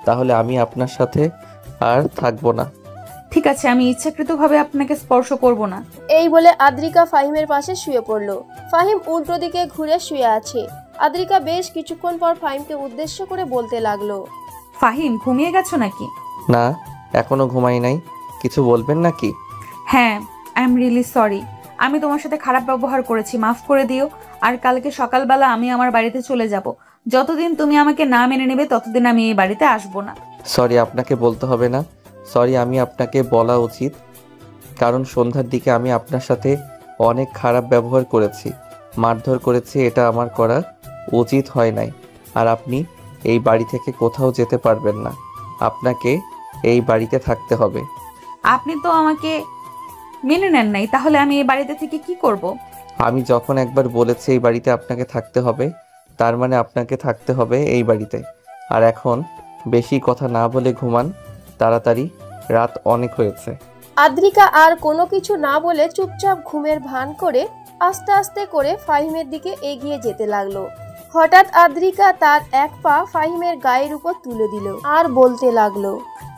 তাহলে আমি আপনার সাথে আর থাকবো না। ঠিক আছে, আমি ইচ্ছাকৃতভাবে আপনাকে স্পর্শ করব না। এই বলে আদ্রিকা ফাহিমের পাশে শুয়ে পড়লো। ফাহিম উল্টো দিকে ঘুরে শুয়ে আছে। আদ্রিকা বেশ কিছুক্ষণ পর ফাহিমকে উদ্দেশ্য করে বলতে লাগলো, ফাহিম, ঘুমিয়ে গেছো নাকি? না, এখনো ঘুমাই নাই। কিছু বলবেন নাকি? হ্যাঁ, আই এম রিয়েলি সরি। আমি তোমার সাথে খারাপ ব্যবহার করেছি, মাফ করে দিও। আর কালকে সকালবেলা আমি আমার বাড়িতে চলে যাব। যতদিন তুমি আমাকে না মেনে নেবে ততদিন আমি এই বাড়িতে আসবো না। সরি, আপনাকে বলতে হবে না। সরি, আমি আপনাকে বলা উচিত, কারণ সন্ধ্যার দিকে আমি আপনার সাথে অনেক খারাপ ব্যবহার করেছি, মারধর করেছি। এটা আমার করা উচিত হয় নাই। আর আপনি এই বাড়ি থেকে কোথাও যেতে পারবেন না, আপনাকে এই বাড়িতে থাকতে হবে। আপনি তো আমাকে মেনে নেন নাই, তাহলে আমি এই বাড়িতে থেকে কি করব? আমি যখন একবার বলেছি এই বাড়িতে আপনাকে থাকতে হবে, তার মানে আপনাকে থাকতে হবে এই বাড়িতে। আর এখন বেশি কথা না বলে ঘুমান তাড়াতাড়ি, রাত অনেক হয়েছে। আদ্রিকা আর কোনো কিছু না বলে চুপচাপ ঘুমের ভান করে আস্তে আস্তে করে ফাহিমের দিকে এগিয়ে যেতে লাগলো। হঠাৎ আদ্রিকা তার এক পা ফাহিমের গায়ের উপর তুলে দিল আর বলতে লাগলো,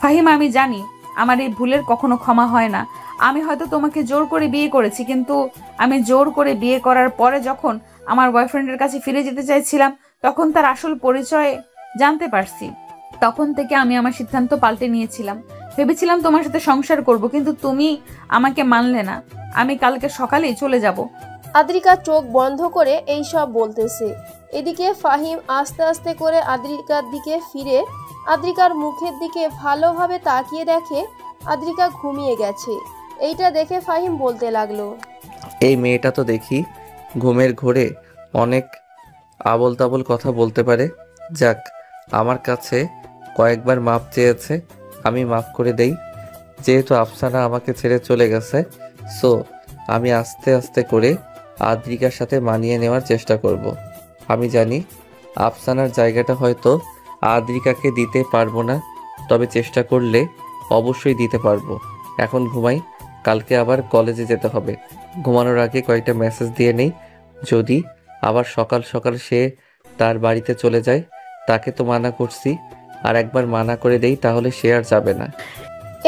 ফাহিম, আমি জানি আমার এই ভুলের কখনো ক্ষমা হয় না। আমি হয়তো তোমাকে জোর করে বিয়ে করেছি, কিন্তু আমি জোর করে বিয়ে করার পরে যখন আমার বয়ফ্রেন্ডের কাছে ফিরে যেতে চাইছিলাম তখন তার আসল পরিচয় জানতে পারছি। তখন থেকে আমি আমার সিদ্ধান্ত পাল্টে নিয়েছিলাম। ভেবেছিলাম তোমার সাথে সংসার করব, কিন্তু তুমি আমাকে মানলে না। আমি কালকে সকালেই চলে যাব। আদ্রিকা চোখ বন্ধ করে এই সব বলতেছে। এদিকে ফাহিম আস্তে আস্তে করে আদ্রিকার দিকে ফিরে আদ্রিকার মুখের দিকে ভালোভাবে তাকিয়ে দেখে আদ্রিকা ঘুমিয়ে গেছে। এইটা দেখে ফাহিম বলতে লাগলো, এই মেয়েটা তো দেখি ঘুমের ঘোরে অনেক আবল তাবল কথা বলতে পারে। যাক, আমার কাছে কয়েকবার মাপ চেয়েছে, আমি মাফ করে দেই। যেহেতু আফসানা আমাকে ছেড়ে চলে গেছে, সো আমি আস্তে আস্তে করে আদ্রিকার সাথে মানিয়ে নেওয়ার চেষ্টা করব। আমি জানি আফসানার জায়গাটা হয়তো আদ্রিকাকে দিতে পারবো না, তবে চেষ্টা করলে অবশ্যই দিতে পারবো। এখন ঘুমাই, কালকে আবার কলেজে যেতে হবে। ঘুমানোর আগে কয়েকটা মেসেজ দিয়ে নেই, যদি আবার সকাল সকাল সে তার বাড়িতে চলে যায়। তাকে তো মানা করছি, আর একবার মানা করে দেই, তাহলে সে আর যাবে না।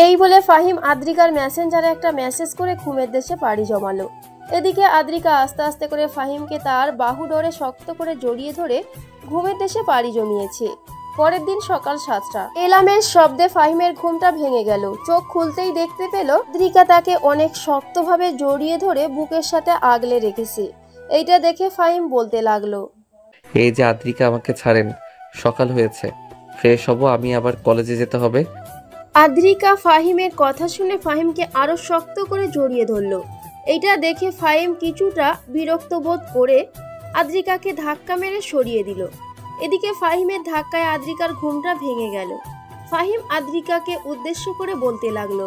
এই বলে ফাহিম আদ্রিকার মেসেঞ্জারে একটা মেসেজ করে ঘুমের দেশে পাড়ি জমালো। এদিকে আদ্রিকা আস্তে আস্তে করে ফাহিমকে তার বাহু ডরে শক্ত করে জড়িয়ে ধরে ঘুমের দেশে পাড়ি জমিয়েছে। পরের দিন সকাল 7টা। এলামের শব্দে ফাহিমের ঘুমটা ভেঙে গেল। চোখ খুলতেই দেখতে পেল আদ্রিকা তাকে অনেক শক্তভাবে জড়িয়ে ধরে বুকের সাথে আগলে রেখেছে। এইটা দেখে ফাহিম বলতে লাগলো, এই যে আদ্রিকা, আমাকে ছাড়েন, সকাল হয়েছে, ফ্রেশ হব, আমি আবার কলেজে যেতে হবে। আদ্রিকা ফাহিমের কথা শুনে ফাহিমকে আরো শক্ত করে জড়িয়ে ধরলো। এইটা দেখে ফাহিম কিছুটা বিরক্ত বোধ করে আদ্রিকাকে ধাক্কা মেরে সরিয়ে দিল। এদিকে ফাহিমের ধাক্কায় আদ্রিকার ঘুমটা ভেঙে গেল। ফাহিম আদ্রিকাকে উদ্দেশ্য করে বলতে লাগলো,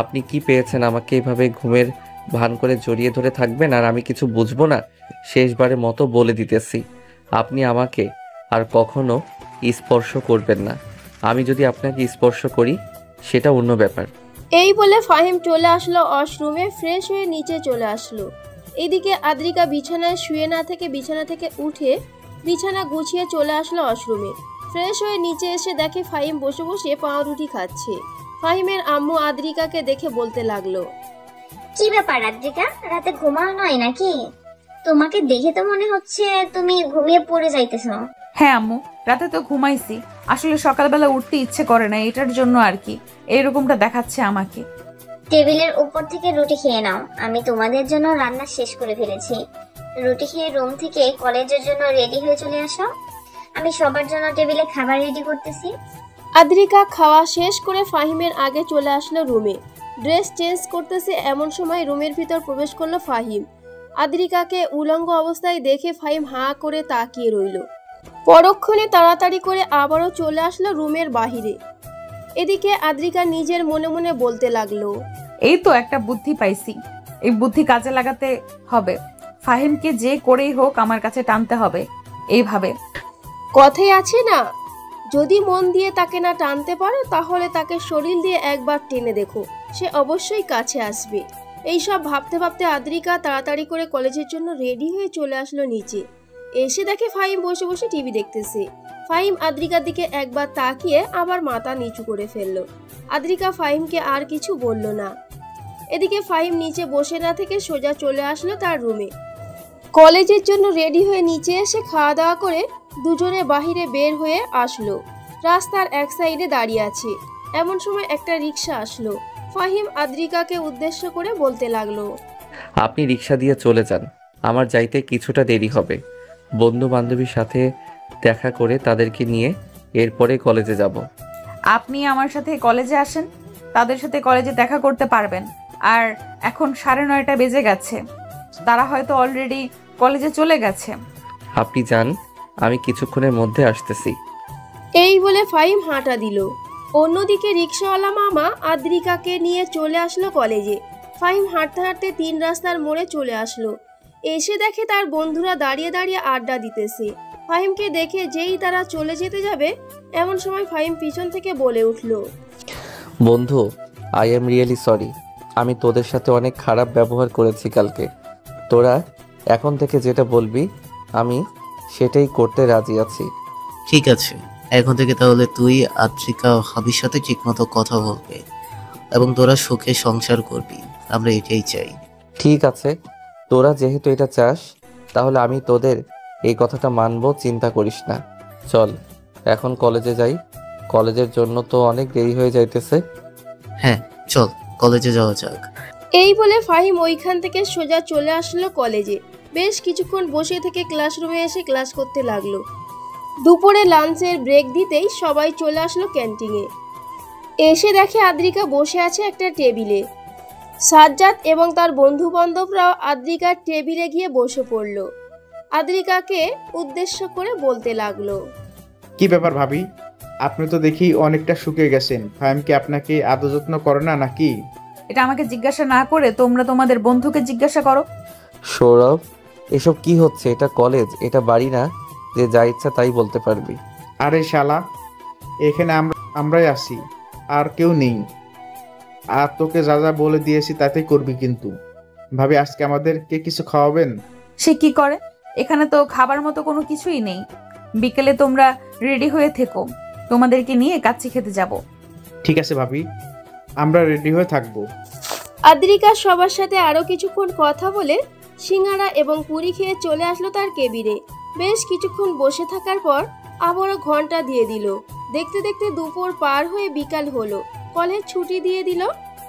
আপনি কি পেয়েছেন আমাকে এভাবে ঘুমের ভান করে জড়িয়ে ধরে থাকবেন, আর আমি কিছু বুঝবো না? শেষবারের মতো বলে দিতেছি, আপনি আমাকে আর কখনো স্পর্শ করবেন না। আমি যদি আপনাকে স্পর্শ করি সেটা অন্য ব্যাপার। এই বলে ফাহিম চলে আসলো ওয়াশরুমে, ফ্রেশ হয়ে নিচে চলে আসলো। এদিকে আদ্রিকা বিছানায় শুয়ে না থেকে বিছানা থেকে উঠে বিছানা গুছিয়ে চলে আসলো ওয়াশরুমে। ফ্রেশ হয়ে নিচে এসে দেখে ফাহিম বসে বসে পাউরুটি খাচ্ছে। ফাহিমের আম্মু আদ্রিকাকে দেখে বলতে লাগলো, কি ব্যাপার আদ্রিকা, রাতে ঘুমানো নয় নাকি? তোমাকে দেখে তো মনে হচ্ছে তুমি ঘুমিয়ে পড়ে যাইতেছো। হ্যাঁ আম্মু, রাতে তো ঘুমাইছি, আসলে সকালবেলা উঠতে ইচ্ছে করে না, এটার জন্য আর কি এরকমটা দেখাচ্ছে আমাকে। টেবিলের উপর থেকে রুটি খেয়ে নাও, আমি তোমাদের জন্য রান্না শেষ করে ফেলেছি। রুটি খেয়ে রুম থেকে কলেজের জন্য রেডি হয়ে চলে আসো, আমি সবার জন্য টেবিলে খাবার রেডি করতেছি। আদ্রিকা খাওয়া শেষ করে ফাহিমের আগে চলে আসলো রুমে। ড্রেস চেঞ্জ করতেছে এমন সময় রুমের ভিতর প্রবেশ করলো ফাহিম। আদ্রিকাকে উলঙ্গ অবস্থায় দেখে ফাহিম হাঁ করে তাকিয়ে রইল। পরক্ষণে তাড়াতাড়ি করে আবারও চলে আসলো রুমের বাহিরে। এদিকে আদ্রিকা নিজের মনে মনে বলতে লাগলো, এই তো একটা বুদ্ধি পাইছি, এই বুদ্ধি কাজে লাগাতে হবে। ফাহিমকে যে করেই হোক আমার কাছে টানতে হবে। এইভাবে কথাই আছে না, যদি মন দিয়ে তাকে না টানতে পারো তাহলে তাকে শরীর দিয়ে একবার টেনে দেখো, সে অবশ্যই কাছে আসবে। এইসব ভাবতে ভাবতে আদ্রিকা তাড়াতাড়ি করে কলেজের জন্য রেডি হয়ে চলে আসলো নিচে। এসে দেখে ফাহিম বসে বসে টিভি দেখতেছে। ফাহিম আদ্রিকার দিকে একবার তাকিয়ে আবার মাথা নিচু করে ফেললো। আদ্রিকা ফাহিমকে আর কিছু বলল না। এদিকে ফাহিম নিচে বসে না থেকে সোজা চলে আসলো তার রুমে। কলেজের জন্য রেডি হয়ে নিচে এসে খাওয়া দাওয়া করে দুজনে বাহিরে বের হয়ে আসলো। রাস্তার এক সাইডে দাঁড়িয়ে আছে। এমন সময় একটা রিক্সা আসলো। ফাহিম আদ্রিকাকে উদ্দেশ্য করে বলতে লাগলো, আপনি রিক্সা দিয়ে চলে যান, আমার যাইতে কিছুটা দেরি হবে। বন্ধু বান্ধবীর সাথে দেখা করে তাদেরকে নিয়ে এরপরে কলেজে যাব। আপনি আমার সাথে কলেজে আসেন, তাদের সাথে কলেজে দেখা করতে পারবেন। আর এখন 9:30 বেজে গেছে, তারা হয়তো অলরেডি কলেজে চলে গেছে। আপনি যান, আমি কিছুক্ষণের মধ্যে আসতেছি। এই বলে ফাহিম হাঁটা দিল। অন্যদিকে রিক্সাওয়ালা মামা আদ্রিকাকে নিয়ে চলে আসলো কলেজে। ফাহিম হাঁটতে হাঁটতে 3 রাস্তার মোড়ে চলে আসলো। এসে দেখে তার বন্ধুরা দাঁড়িয়ে দাঁড়িয়ে আড্ডা দিতেছে। ফাহিমকে দেখে যেই তারা চলে যেতে যাবে এমন সময় ফাহিম পিছন থেকে বলে উঠল, বন্ধু, আই এম রিয়েলি সরি, আমি তোদের সাথে অনেক খারাপ ব্যবহার করেছি কালকে। তোরা এখন থেকে যেটা বলবি আমি সেটাই করতে রাজি আছি। ঠিক আছে, এখন থেকে তাহলে তুই আদ্রিকা ও হাবির সাথে ঠিকমতো কথা বলবে এবং তোরা সুখে সংসার করবি, আমরা এটাই চাই। ঠিক আছে, তোরা যেহেতু এটা চাস তাহলে আমি তোদের এই কথাটা মানবো, চিন্তা করিস না। চল এখন কলেজে যাই, কলেজের জন্য তো অনেক দেরি হয়ে যাইতেছে। হ্যাঁ চল, কলেজে যাওয়া যাক। এই বলে ফাহিম ওইখান থেকে সোজা চলে আসলো কলেজে। বেশ কিছুক্ষণ বসে থেকে ক্লাসরুমে এসে ক্লাস করতে লাগলো। দুপুরে লাঞ্চের ব্রেক দিতেই সবাই চলে আসলো ক্যান্টিনে। এসে দেখে আদ্রিকা বসে আছে একটা টেবিলে। সাজ্জাদ এবং তার বন্ধু বান্ধবরাও আদ্রিকার টেবিলে গিয়ে বসে পড়ল। আদ্রিকাকে উদ্দেশ্য করে বলতে লাগলো, কি ব্যাপার ভাবি, আপনি তো দেখি অনেকটা শুকিয়ে গেছেন। ফাহিমকে আপনাকে আদর যত্ন করে না নাকি? এটা আমাকে জিজ্ঞাসা না করে তোমরা তোমাদের বন্ধুকে জিজ্ঞাসা করো। সৌরভ, এসব কি হচ্ছে? এটা কলেজ, এটা বাড়ি না যে যা ইচ্ছা তাই বলতে পারবি। আরে শালা, এখানে আমরাই আছি, আর কেউ নেই। আর তোকে যা যা বলে দিয়েছি তাতেই করবি কিন্তু। ভাবি আজকে আমাদেরকে কিছু খাওয়াবেন? সে কি করে? এখানে তো খাবার মতো কোনো কিছুই নেই। বিকেলে তোমরা রেডি হয়ে থেকো, তোমাদেরকে নিয়ে কাচ্চি খেতে যাব। ঠিক আছে ভাবি, আমরা রেডি হয়ে থাকবো। আদ্রিকা সবার সাথে আরো কিছুক্ষণ কথা বলে সিঙ্গারা এবং পুরি খেয়ে চলে আসলো তার কেবিনে। বেশ কিছুক্ষণ বসে থাকার পর আবারও ঘন্টা দিয়ে দিল। দেখতে দেখতে দুপুর পার হয়ে বিকাল হলো। কলেজ ছুটি দিয়ে দিল।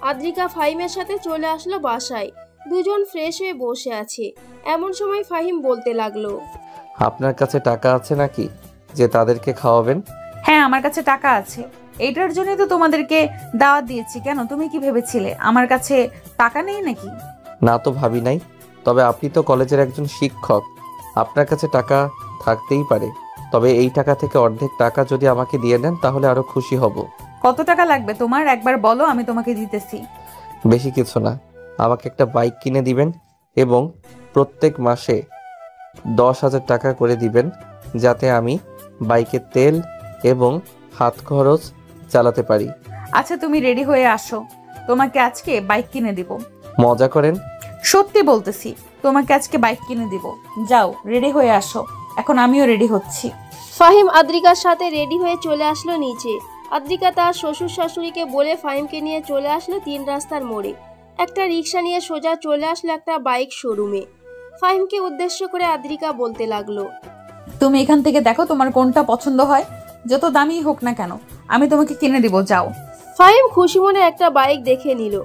আদ্রিকা ফাহিমের সাথে চলে আসলো বাসায়। দুজন ফ্রেশ হয়ে বসে আছে। এমন সময় ফাহিম বলতে লাগলো, আপনার কাছে টাকা আছে নাকি যে তাদেরকে খাওয়াবেন? হ্যাঁ, আমার কাছে টাকা আছে। এইটার জন্যই তো তোমাদেরকে দাওয়াত দিয়েছি। কেন, তুমি কি ভেবেছিলে আমার কাছে টাকা নেই নাকি? না তো ভাবি নাই, তবে আপনি তো কলেজের একজন শিক্ষক, আপনার কাছে টাকা থাকতেই পারে। তবে এই টাকা থেকে অর্ধেক টাকা যদি আমাকে দিয়ে দেন তাহলে আরো খুশি হব। কত টাকা লাগবে তোমার একবার বলো, আমি তোমাকে দিতেছি। বেশি কিছু না, আমাকে একটা বাইক কিনে দিবেন এবং প্রত্যেক মাসে 10,000 টাকা করে দিবেন, যাতে আমি বাইকের তেল এবং হাত খরচ চালাতে পারি। আচ্ছা, তুমি রেডি হয়ে আসো, তোমাকে আজকে বাইক কিনে দিব। মজা করেন? সত্যি বলতেছি, তোমাকে আজকে বাইক কিনে দিব। যাও, রেডি হয়ে আসো। এখন আমিও রেডি হচ্ছি। ফাহিম আদ্রিকার সাথে রেডি হয়ে চলে আসলো নিচে। আদ্রিকা তার শ্বশুর শাশুড়িকে বলে ফাহিমকে নিয়ে চলে আসলো 3 রাস্তার মোড়ে। একটা রিক্সা নিয়ে সোজা চলে আসলো একটা বাইক শোরুমে। ফাহিমকে উদ্দেশ্য করে আদ্রিকা বলতে লাগলো, তুমি এখান থেকে দেখো তোমার কোনটা পছন্দ হয়, যত দামি হোক না কেন আমি তোমাকে কিনে দিব, যাও। ফাহিম খুশি মনে একটা বাইক দেখে নিল।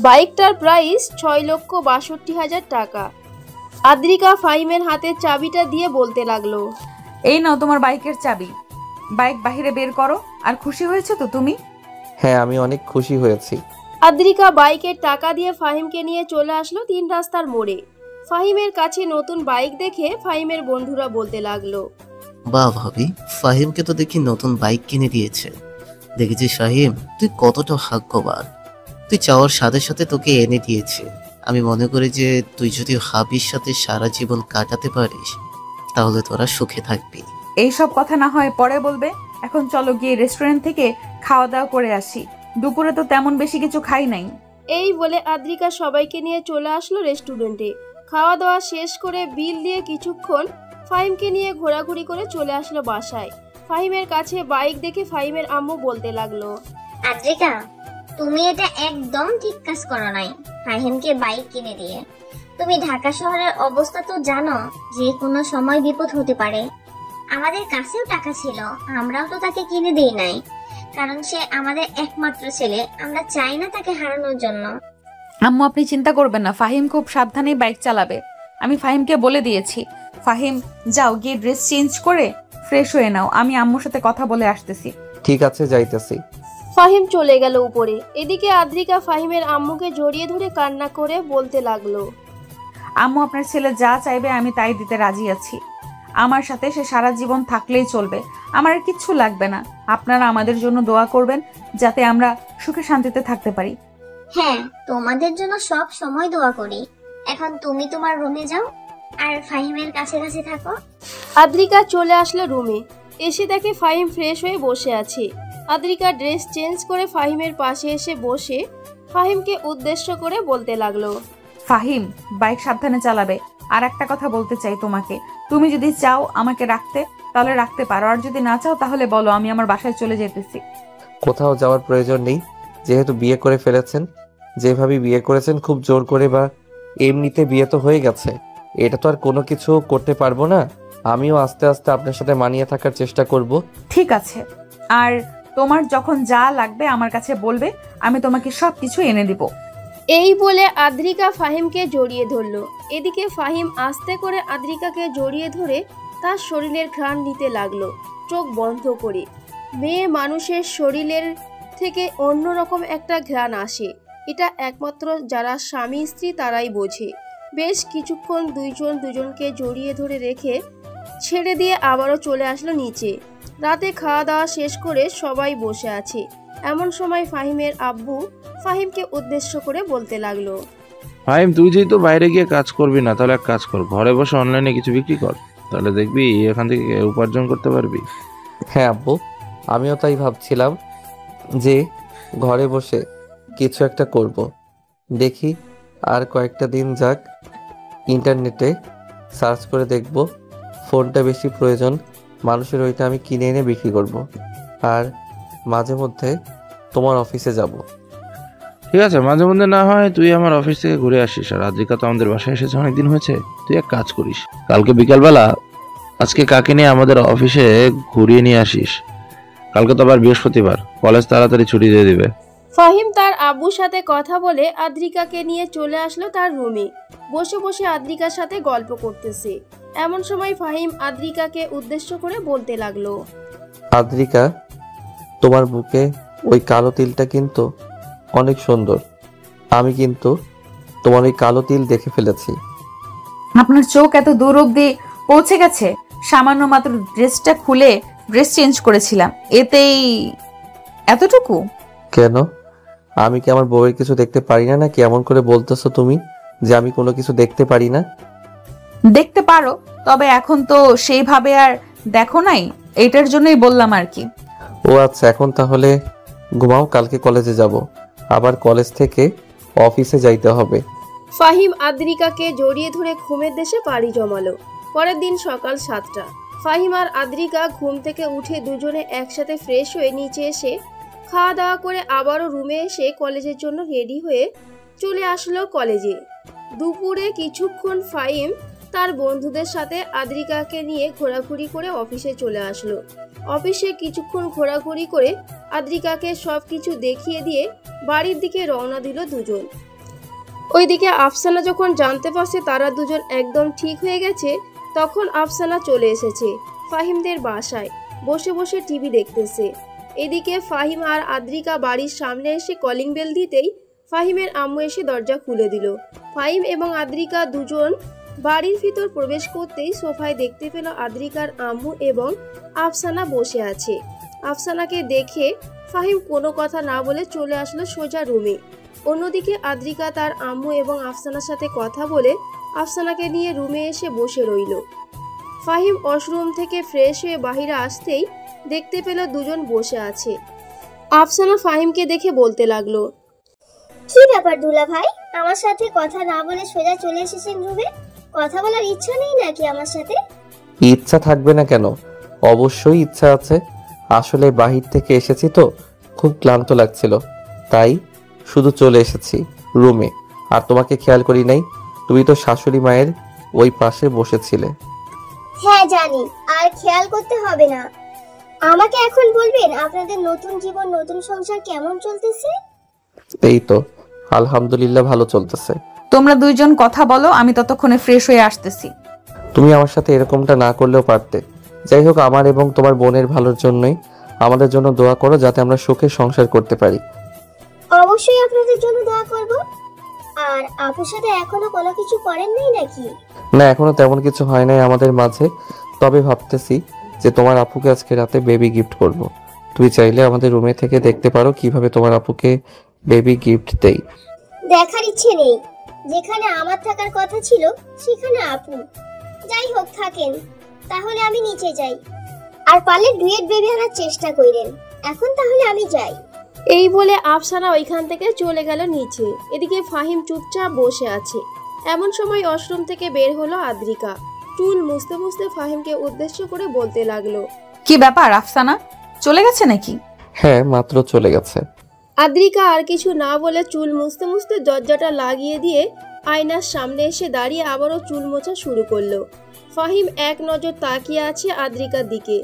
বাইকটার প্রাইস 6,62,000 টাকা। আদ্রিকা ফাহিমের হাতে চাবিটা দিয়ে বলতে লাগলো, এই নাও তোমার বাইকের চাবি, বাইক বাহিরে বের করো। আর খুশি হয়েছে তো তুমি? হ্যাঁ, আমি অনেক খুশি হয়েছি। আদ্রিকা বাইকের টাকা দিয়ে ফাহিমকে নিয়ে চলে আসলো 3 রাস্তার মোড়ে। ফাহিমের কাছে নতুন বাইক দেখে ফাহিমের বন্ধুরা বলতে লাগলো, বাহ ভাবি, ফাহিমকে তো দেখি নতুন বাইক কিনে দিয়েছে। দেখেছিস ফাহিম, তুই কতটা ভাগ্যবান। তুই চাওয়ার সাথে সাথে তোকে এনে দিয়েছে। আমি মনে করি যে তুই যদি হাবির সাথে সারা জীবন কাটাতে পারিস তাহলে তোরা সুখে থাকবি। এইসব কথা না হয় পরে বলবে, এখন চলো গিয়ে রেস্টুরেন্ট থেকে খাওয়া দাওয়া করে আসি। দুপুরে তো তেমন বেশি কিছু খাই নাই। এই বলে আদ্রিকা সবাইকে নিয়ে চলে আসলো রেস্টুরেন্টে। খাওয়া দাওয়া শেষ করে বিল দিয়ে কিছুক্ষণ ফাহিমকে নিয়ে ঘোরাঘুরি করে চলে আসলো বাসায়। ফাহিমের কাছে বাইক দেখে ফাহিমের আম্মু বলতে লাগলো, আদ্রিকা, তুমি এটা একদম ঠিক কাজ করো নাই ফাহিমকে বাইক কিনে দিয়ে। তুমি ঢাকা শহরের অবস্থা তো জানো, যে কোনো সময় বিপদ হতে পারে। আমাদের কাছেও টাকা ছিল, আমরাও তো তাকে কিনে দেই নাই, কারণ সে আমাদের একমাত্র ছেলে। আমরা চাই না তাকে হারানোর জন্য। আম্মু, আপনি চিন্তা করবেন না, ফাহিম খুব সাবধানে বাইক চালাবে। আমি ফাহিমকে বলে দিয়েছি। ফাহিম, যাও গিয়ে ড্রেস চেঞ্জ করে ফ্রেশ হয়ে নাও, আমি আম্মুর সাথে কথা বলে আসতেছি। ঠিক আছে, যাইতেছি। ফাহিম চলে গেল উপরে। এদিকে আদ্রিকা ফাহিমের আম্মুকে জড়িয়ে ধরে কান্না করে বলতে লাগলো, আম্মু, আপনার ছেলে যা চাইবে আমি তাই দিতে রাজি আছি। আমার সাথে সে সারা জীবন থাকলেই চলবে, আমার আর কিচ্ছু লাগবে না। আপনারা আমাদের জন্য দোয়া করবেন যাতে আমরা সুখে শান্তিতে থাকতে পারি। হ্যাঁ, তোমাদের জন্য সব সময় দোয়া করি। এখন তুমি তোমার রুমে যাও আর ফাহিমের কাছে কাছে থাকো। আদ্রিকা চলে আসলো রুমে। এসে দেখে ফাহিম ফ্রেশ হয়ে বসে আছে। আদ্রিকা ড্রেস চেঞ্জ করে ফাহিমের পাশে এসে বসে ফাহিমকে উদ্দেশ্য করে বলতে লাগলো, ফাহিম, বাইক সাবধানে চালাবে। আর একটা কথা বলতে চাই তোমাকে, তুমি যদি চাও আমাকে রাখতে তাহলে রাখতে পারো, আর যদি না চাও তাহলে বলো, আমি আমার বাসায় চলে যেতেছি। কোথাও যাওয়ার প্রয়োজন নেই, যেহেতু বিয়ে করে ফেলেছেন। যেভাবে বিয়ে করেছেন, খুব জোর করে বা এমনিতে বিয়ে তো হয়ে গেছে, এটা তো আর কোনো কিছু করতে পারবো না। আমিও আস্তে আস্তে আপনার সাথে মানিয়ে থাকার চেষ্টা করব। ঠিক আছে, আর তোমার যখন যা লাগবে আমার কাছে বলবে, আমি তোমাকে সবকিছু এনে দিব। এই বলে আদ্রিকা ফাহিমকে জড়িয়ে ধরলো। এদিকে ফাহিম আস্তে করে আদ্রিকাকে জড়িয়ে ধরে তার শরীরের ঘ্রাণ নিতে লাগলো চোখ বন্ধ করে। মেয়ে মানুষের শরীরের থেকে অন্যরকম একটা ঘ্রাণ আসে, এটা একমাত্র যারা স্বামী স্ত্রী তারাই বোঝে। বেশ কিছুক্ষণ দুইজন দুজনকে জড়িয়ে ধরে রেখে ছেড়ে দিয়ে আবারও চলে আসলো নিচে। রাতে খাওয়া দাওয়া শেষ করে সবাই বসে আছে। এমন সময় ফাহিমের আব্বু ফাহিমকে উদ্দেশ্য করে বলতে লাগলো, ফাহিম, তুই যেহেতু বাইরে গিয়ে কাজ করবি না, তাহলে এক কাজ কর, ঘরে বসে অনলাইনে কিছু বিক্রি কর, তাহলে দেখবি এখান থেকে উপার্জন করতে পারবি। হ্যাঁ আব্বু, আমিও তাই ভাবছিলাম যে ঘরে বসে কিছু একটা করব। দেখি আর কয়েকটা দিন যাক, ইন্টারনেটে সার্চ করে দেখব ফোনটা বেশি প্রয়োজন মানুষের, ওইটা আমি কিনে এনে বিক্রি করব। আর মাঝে মধ্যে তোমার অফিসে যাব। ঠিক আছে, মাঝে মধ্যে না হয় তুই আমার অফিস থেকে ঘুরে আসিস। আর আদ্রিকা তো আমাদের বাসায় এসেছে অনেকদিন হয়েছে, তুই এক কাজ করিস, কালকে বিকালবেলা আজকে কাকে নিয়ে আমাদের অফিসে ঘুরিয়ে নিয়ে আসিস। কালকে তো আবার বৃহস্পতিবার, কলেজ তাড়াতাড়ি ছুটি দিয়ে দিবে। ফাহিম তার আব্বুর সাথে কথা বলে আদ্রিকাকে নিয়ে চলে আসলো তার রুমে। বসে বসে আদ্রিকার সাথে গল্প করতেছে। এমন সময় ফাহিম আদ্রিকাকে উদ্দেশ্য করে বলতে লাগলো, আদ্রিকা, তোমার বুকে ওই কালো তিলটা কিন্তু অনেক সুন্দর। আমি কিন্তু তোমার ওই কালো তিল দেখে ফেলেছি। আপনার চোখ এত দূর অব্দি পৌঁছে গেছে? সামান্য মাত্র ড্রেসটা খুলে ড্রেস চেঞ্জ করেছিলাম, এতেই এতটুকু? কেন, আমি কি আমার বউয়ের কিছু দেখতে পারি না নাকি? এমন করে বলতেছো তুমি যে আমি কোনো কিছু দেখতে পারি না। দেখতে পারো, তবে এখন তো সেইভাবে আর দেখো নাই, এটার জন্যই বললাম আর কি। ও আচ্ছা, এখন তাহলে ঘুমাও, কালকে কলেজে যাব, আবার কলেজ থেকে অফিসে যাইতে হবে। ফাহিম আদ্রিকাকে জড়িয়ে ধরে ঘুমের দেশে পাড়ি জমালো। পরের দিন সকাল 7টা। ফাহিম আর আদ্রিকা ঘুম থেকে উঠে দুজনে একসাথে ফ্রেশ হয়ে নিচে এসে খাওয়া দাওয়া করে আবারও রুমে এসে কলেজের জন্য রেডি হয়ে চলে আসলো কলেজে। দুপুরে কিছুক্ষণ ফাহিম তার বন্ধুদের সাথে আদ্রিকাকে নিয়ে ঘোরাঘুরি করে অফিসে চলে আসলো। অফিসে কিছুক্ষণ ঘোরাঘুরি করে আদ্রিকাকে সব কিছু দেখিয়ে দিয়ে বাড়ির দিকে রওনা দিল দুজন। ওইদিকে আফসানা যখন জানতে পারছে তারা দুজন একদম ঠিক হয়ে গেছে, তখন আফসানা চলে এসেছে ফাহিমদের বাসায়, বসে বসে টিভি দেখতেছে। এদিকে ফাহিম আর আদ্রিকা বাড়ির সামনে এসে কলিং বেল দিতেই ফাহিমের আম্মু এসে দরজা খুলে দিল। ফাহিম এবং আদ্রিকা দুজন বাড়ির ভিতর প্রবেশ করতেই সোফায় দেখতে পেল আদ্রিকার আম্মু এবং আফসানা বসে আছে। আফসানাকে দেখে ফাহিম কোনো কথা না বলে চলে আসলো সোজা রুমে। অন্যদিকে আদ্রিকা তার আম্মু এবং আফসানার সাথে কথা বলে আফসানাকে নিয়ে রুমে এসে বসে রইল। ফাহিম ওয়াশরুম থেকে ফ্রেশ হয়ে বাহিরে আসতেই দেখতে পেল দুজন বসে আছে। আফসানা ফাহিমকে দেখে বলতে লাগলো, কি ব্যাপার দুলা ভাই, আমার সাথে কথা না বলে সোজা চলে এসেছেন রুমে? কথা বলার ইচ্ছা নেই নাকি আমার সাথে? ইচ্ছা থাকবে না কেন, অবশ্যই ইচ্ছা আছে। আসলে বাহির থেকে এসেছি তো খুব ক্লান্ত লাগছিল, তাই শুধু চলে এসেছি রুমে। আর তোমাকে খেয়াল করি নাই, তুমি তো শাশুড়ি মায়ের ওই পাশে বসেছিলে। হ্যাঁ জানি, আর খেয়াল করতে হবে না। আমাকে এখন বলবেন আপনাদের নতুন জীবন, নতুন সংসার কেমন চলতেছে? এই তো আলহামদুলিল্লাহ ভালো চলতেছে। তোমরা দুইজন কথা বলো, আমি ততক্ষণে ফ্রেশ হয়ে আসতেছি। তুমি আমার সাথে এরকমটা না করলেও পারতে। যাই হোক, আমার এবং তোমার বোনের ভালোর জন্যই আমাদের জন্য দোয়া করো, যাতে আমরা সুখে সংসার করতে পারি। অবশ্যই আপনাদের জন্য দোয়া করব। আর আপুর সাথে এখনো কোনো কিছু করেন নাই নাকি? না, এখনো তেমন কিছু হয় নাই আমাদের মাঝে, তবে ভাবতেছি যে তোমার আপুকে আজকে রাতে বেবি গিফট করব। তুমি চাইলে আমাদের রুমে থেকে দেখতে পারো কিভাবে তোমার আপুকে বেবি গিফট দেই। দেখার ইচ্ছে নেই, যেখানে আমার থাকার কথা ছিল সেখানে আপু। যাই হোক থাকেন, তাহলে আমি নিচে যাই। আর পারলে ডুয়েট বেবি আনার চেষ্টা করেন। এখন তাহলে আমি যাই। এই বলে আফসানা ওইখান থেকে চলে গেল নিচে। এদিকে ফাহিম চুপচাপ বসে আছে। এমন সময় ওয়াশরুম থেকে বের হলো আদ্রিকা। চুল মুছতে মুছতে ফাহিমকে উদ্দেশ্য করে বলতে লাগলো, কি ব্যাপার আফসানা, চলে গেছে নাকি? হ্যাঁ, মাত্র চলে গেছে। আদ্রিকা আর কিছু না বলে চুল মুছতে মুছতে দরজাটা লাগিয়ে দিয়ে আয়নার সামনে এসে দাঁড়িয়ে আবারও চুল মোছা শুরু করলো। ফাহিম এক নজর তাকিয়ে আছে আদ্রিকার দিকে।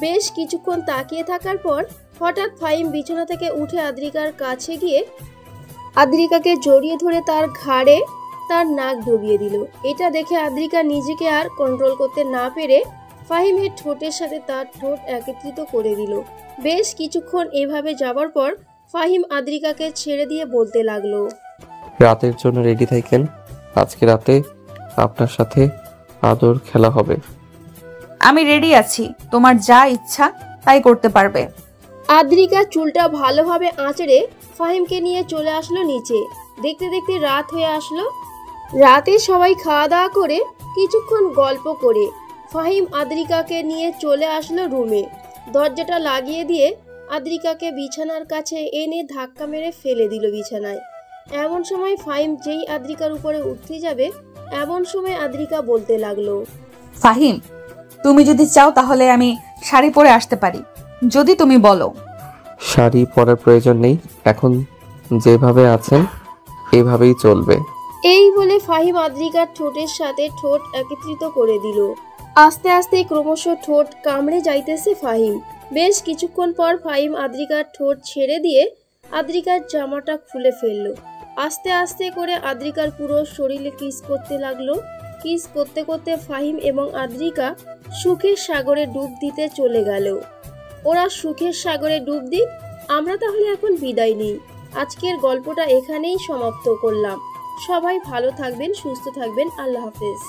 বেশ কিছুক্ষণ তাকিয়ে থাকার পর হঠাৎ ফাহিম বিছানা থেকে উঠে আদ্রিকার কাছে গিয়ে আদ্রিকাকে জড়িয়ে ধরে তার ঘাড়ে তার নাক ডুবিয়ে দিল। এটা দেখে আদ্রিকা নিজেকে আর কন্ট্রোল করতে না পেরে ফাহিমের ঠোঁটের সাথে তার ঠোঁট একত্রিত করে দিল। বেশ কিছুক্ষণ এভাবে যাবার পর ফাহিম আদ্রিকাকে ছেড়ে দিয়ে বলতে লাগলো, রাতের জন্য রেডি থাকেন, আজকে রাতে আপনার সাথে আদর খেলা হবে। আমি রেডি আছি, তোমার যা ইচ্ছা তাই করতে পারবে। আদ্রিকা চুলটা ভালোভাবে আঁচড়ে ফাহিমকে নিয়ে চলে আসলো নিচে। দেখতে দেখতে রাত হয়ে আসলো। রাতে সবাই খাওয়া দাওয়া করে কিছুক্ষণ গল্প করে ফাহিম আদ্রিকাকে নিয়ে চলে আসলো রুমে। দরজাটা লাগিয়ে দিয়ে আদ্রিকাকে বিছানার কাছে এনে ধাক্কা মেরে ফেলে দিল বিছানায়। এমন সময় ফাহিম যেই আদ্রিকার উপরে উঠতে যাবে এমন সময় আদ্রিকা বলতে লাগলো, ফাহিম, তুমি যদি চাও তাহলে আমি শাড়ি পরে আসতে পারি, যদি তুমি বলো। শাড়ি পরার প্রয়োজন নেই, এখন যেভাবে আছেন এভাবেই চলবে। এই বলে ফাহিম আদ্রিকার ঠোঁটের সাথে ঠোঁট একত্রিত করে দিল। আস্তে আস্তে ক্রমশ ঠোঁট কামড়ে যাইতেছে ফাহিম। বেশ কিছুক্ষণ পর ফাহিম আদ্রিকার ঠোঁট ছেড়ে দিয়ে আদ্রিকার জামাটা খুলে ফেলল। আস্তে আস্তে করে আদ্রিকার পুরো শরীরে কিস করতে লাগলো। কিস করতে করতে ফাহিম এবং আদ্রিকা সুখের সাগরে ডুব দিতে চলে গেল। ওরা সুখের সাগরে ডুব দিক, আমরা তাহলে এখন বিদায় নিই। আজকের গল্পটা এখানেই সমাপ্ত করলাম। সবাই ভালো থাকবেন, সুস্থ থাকবেন। আল্লাহ হাফেজ।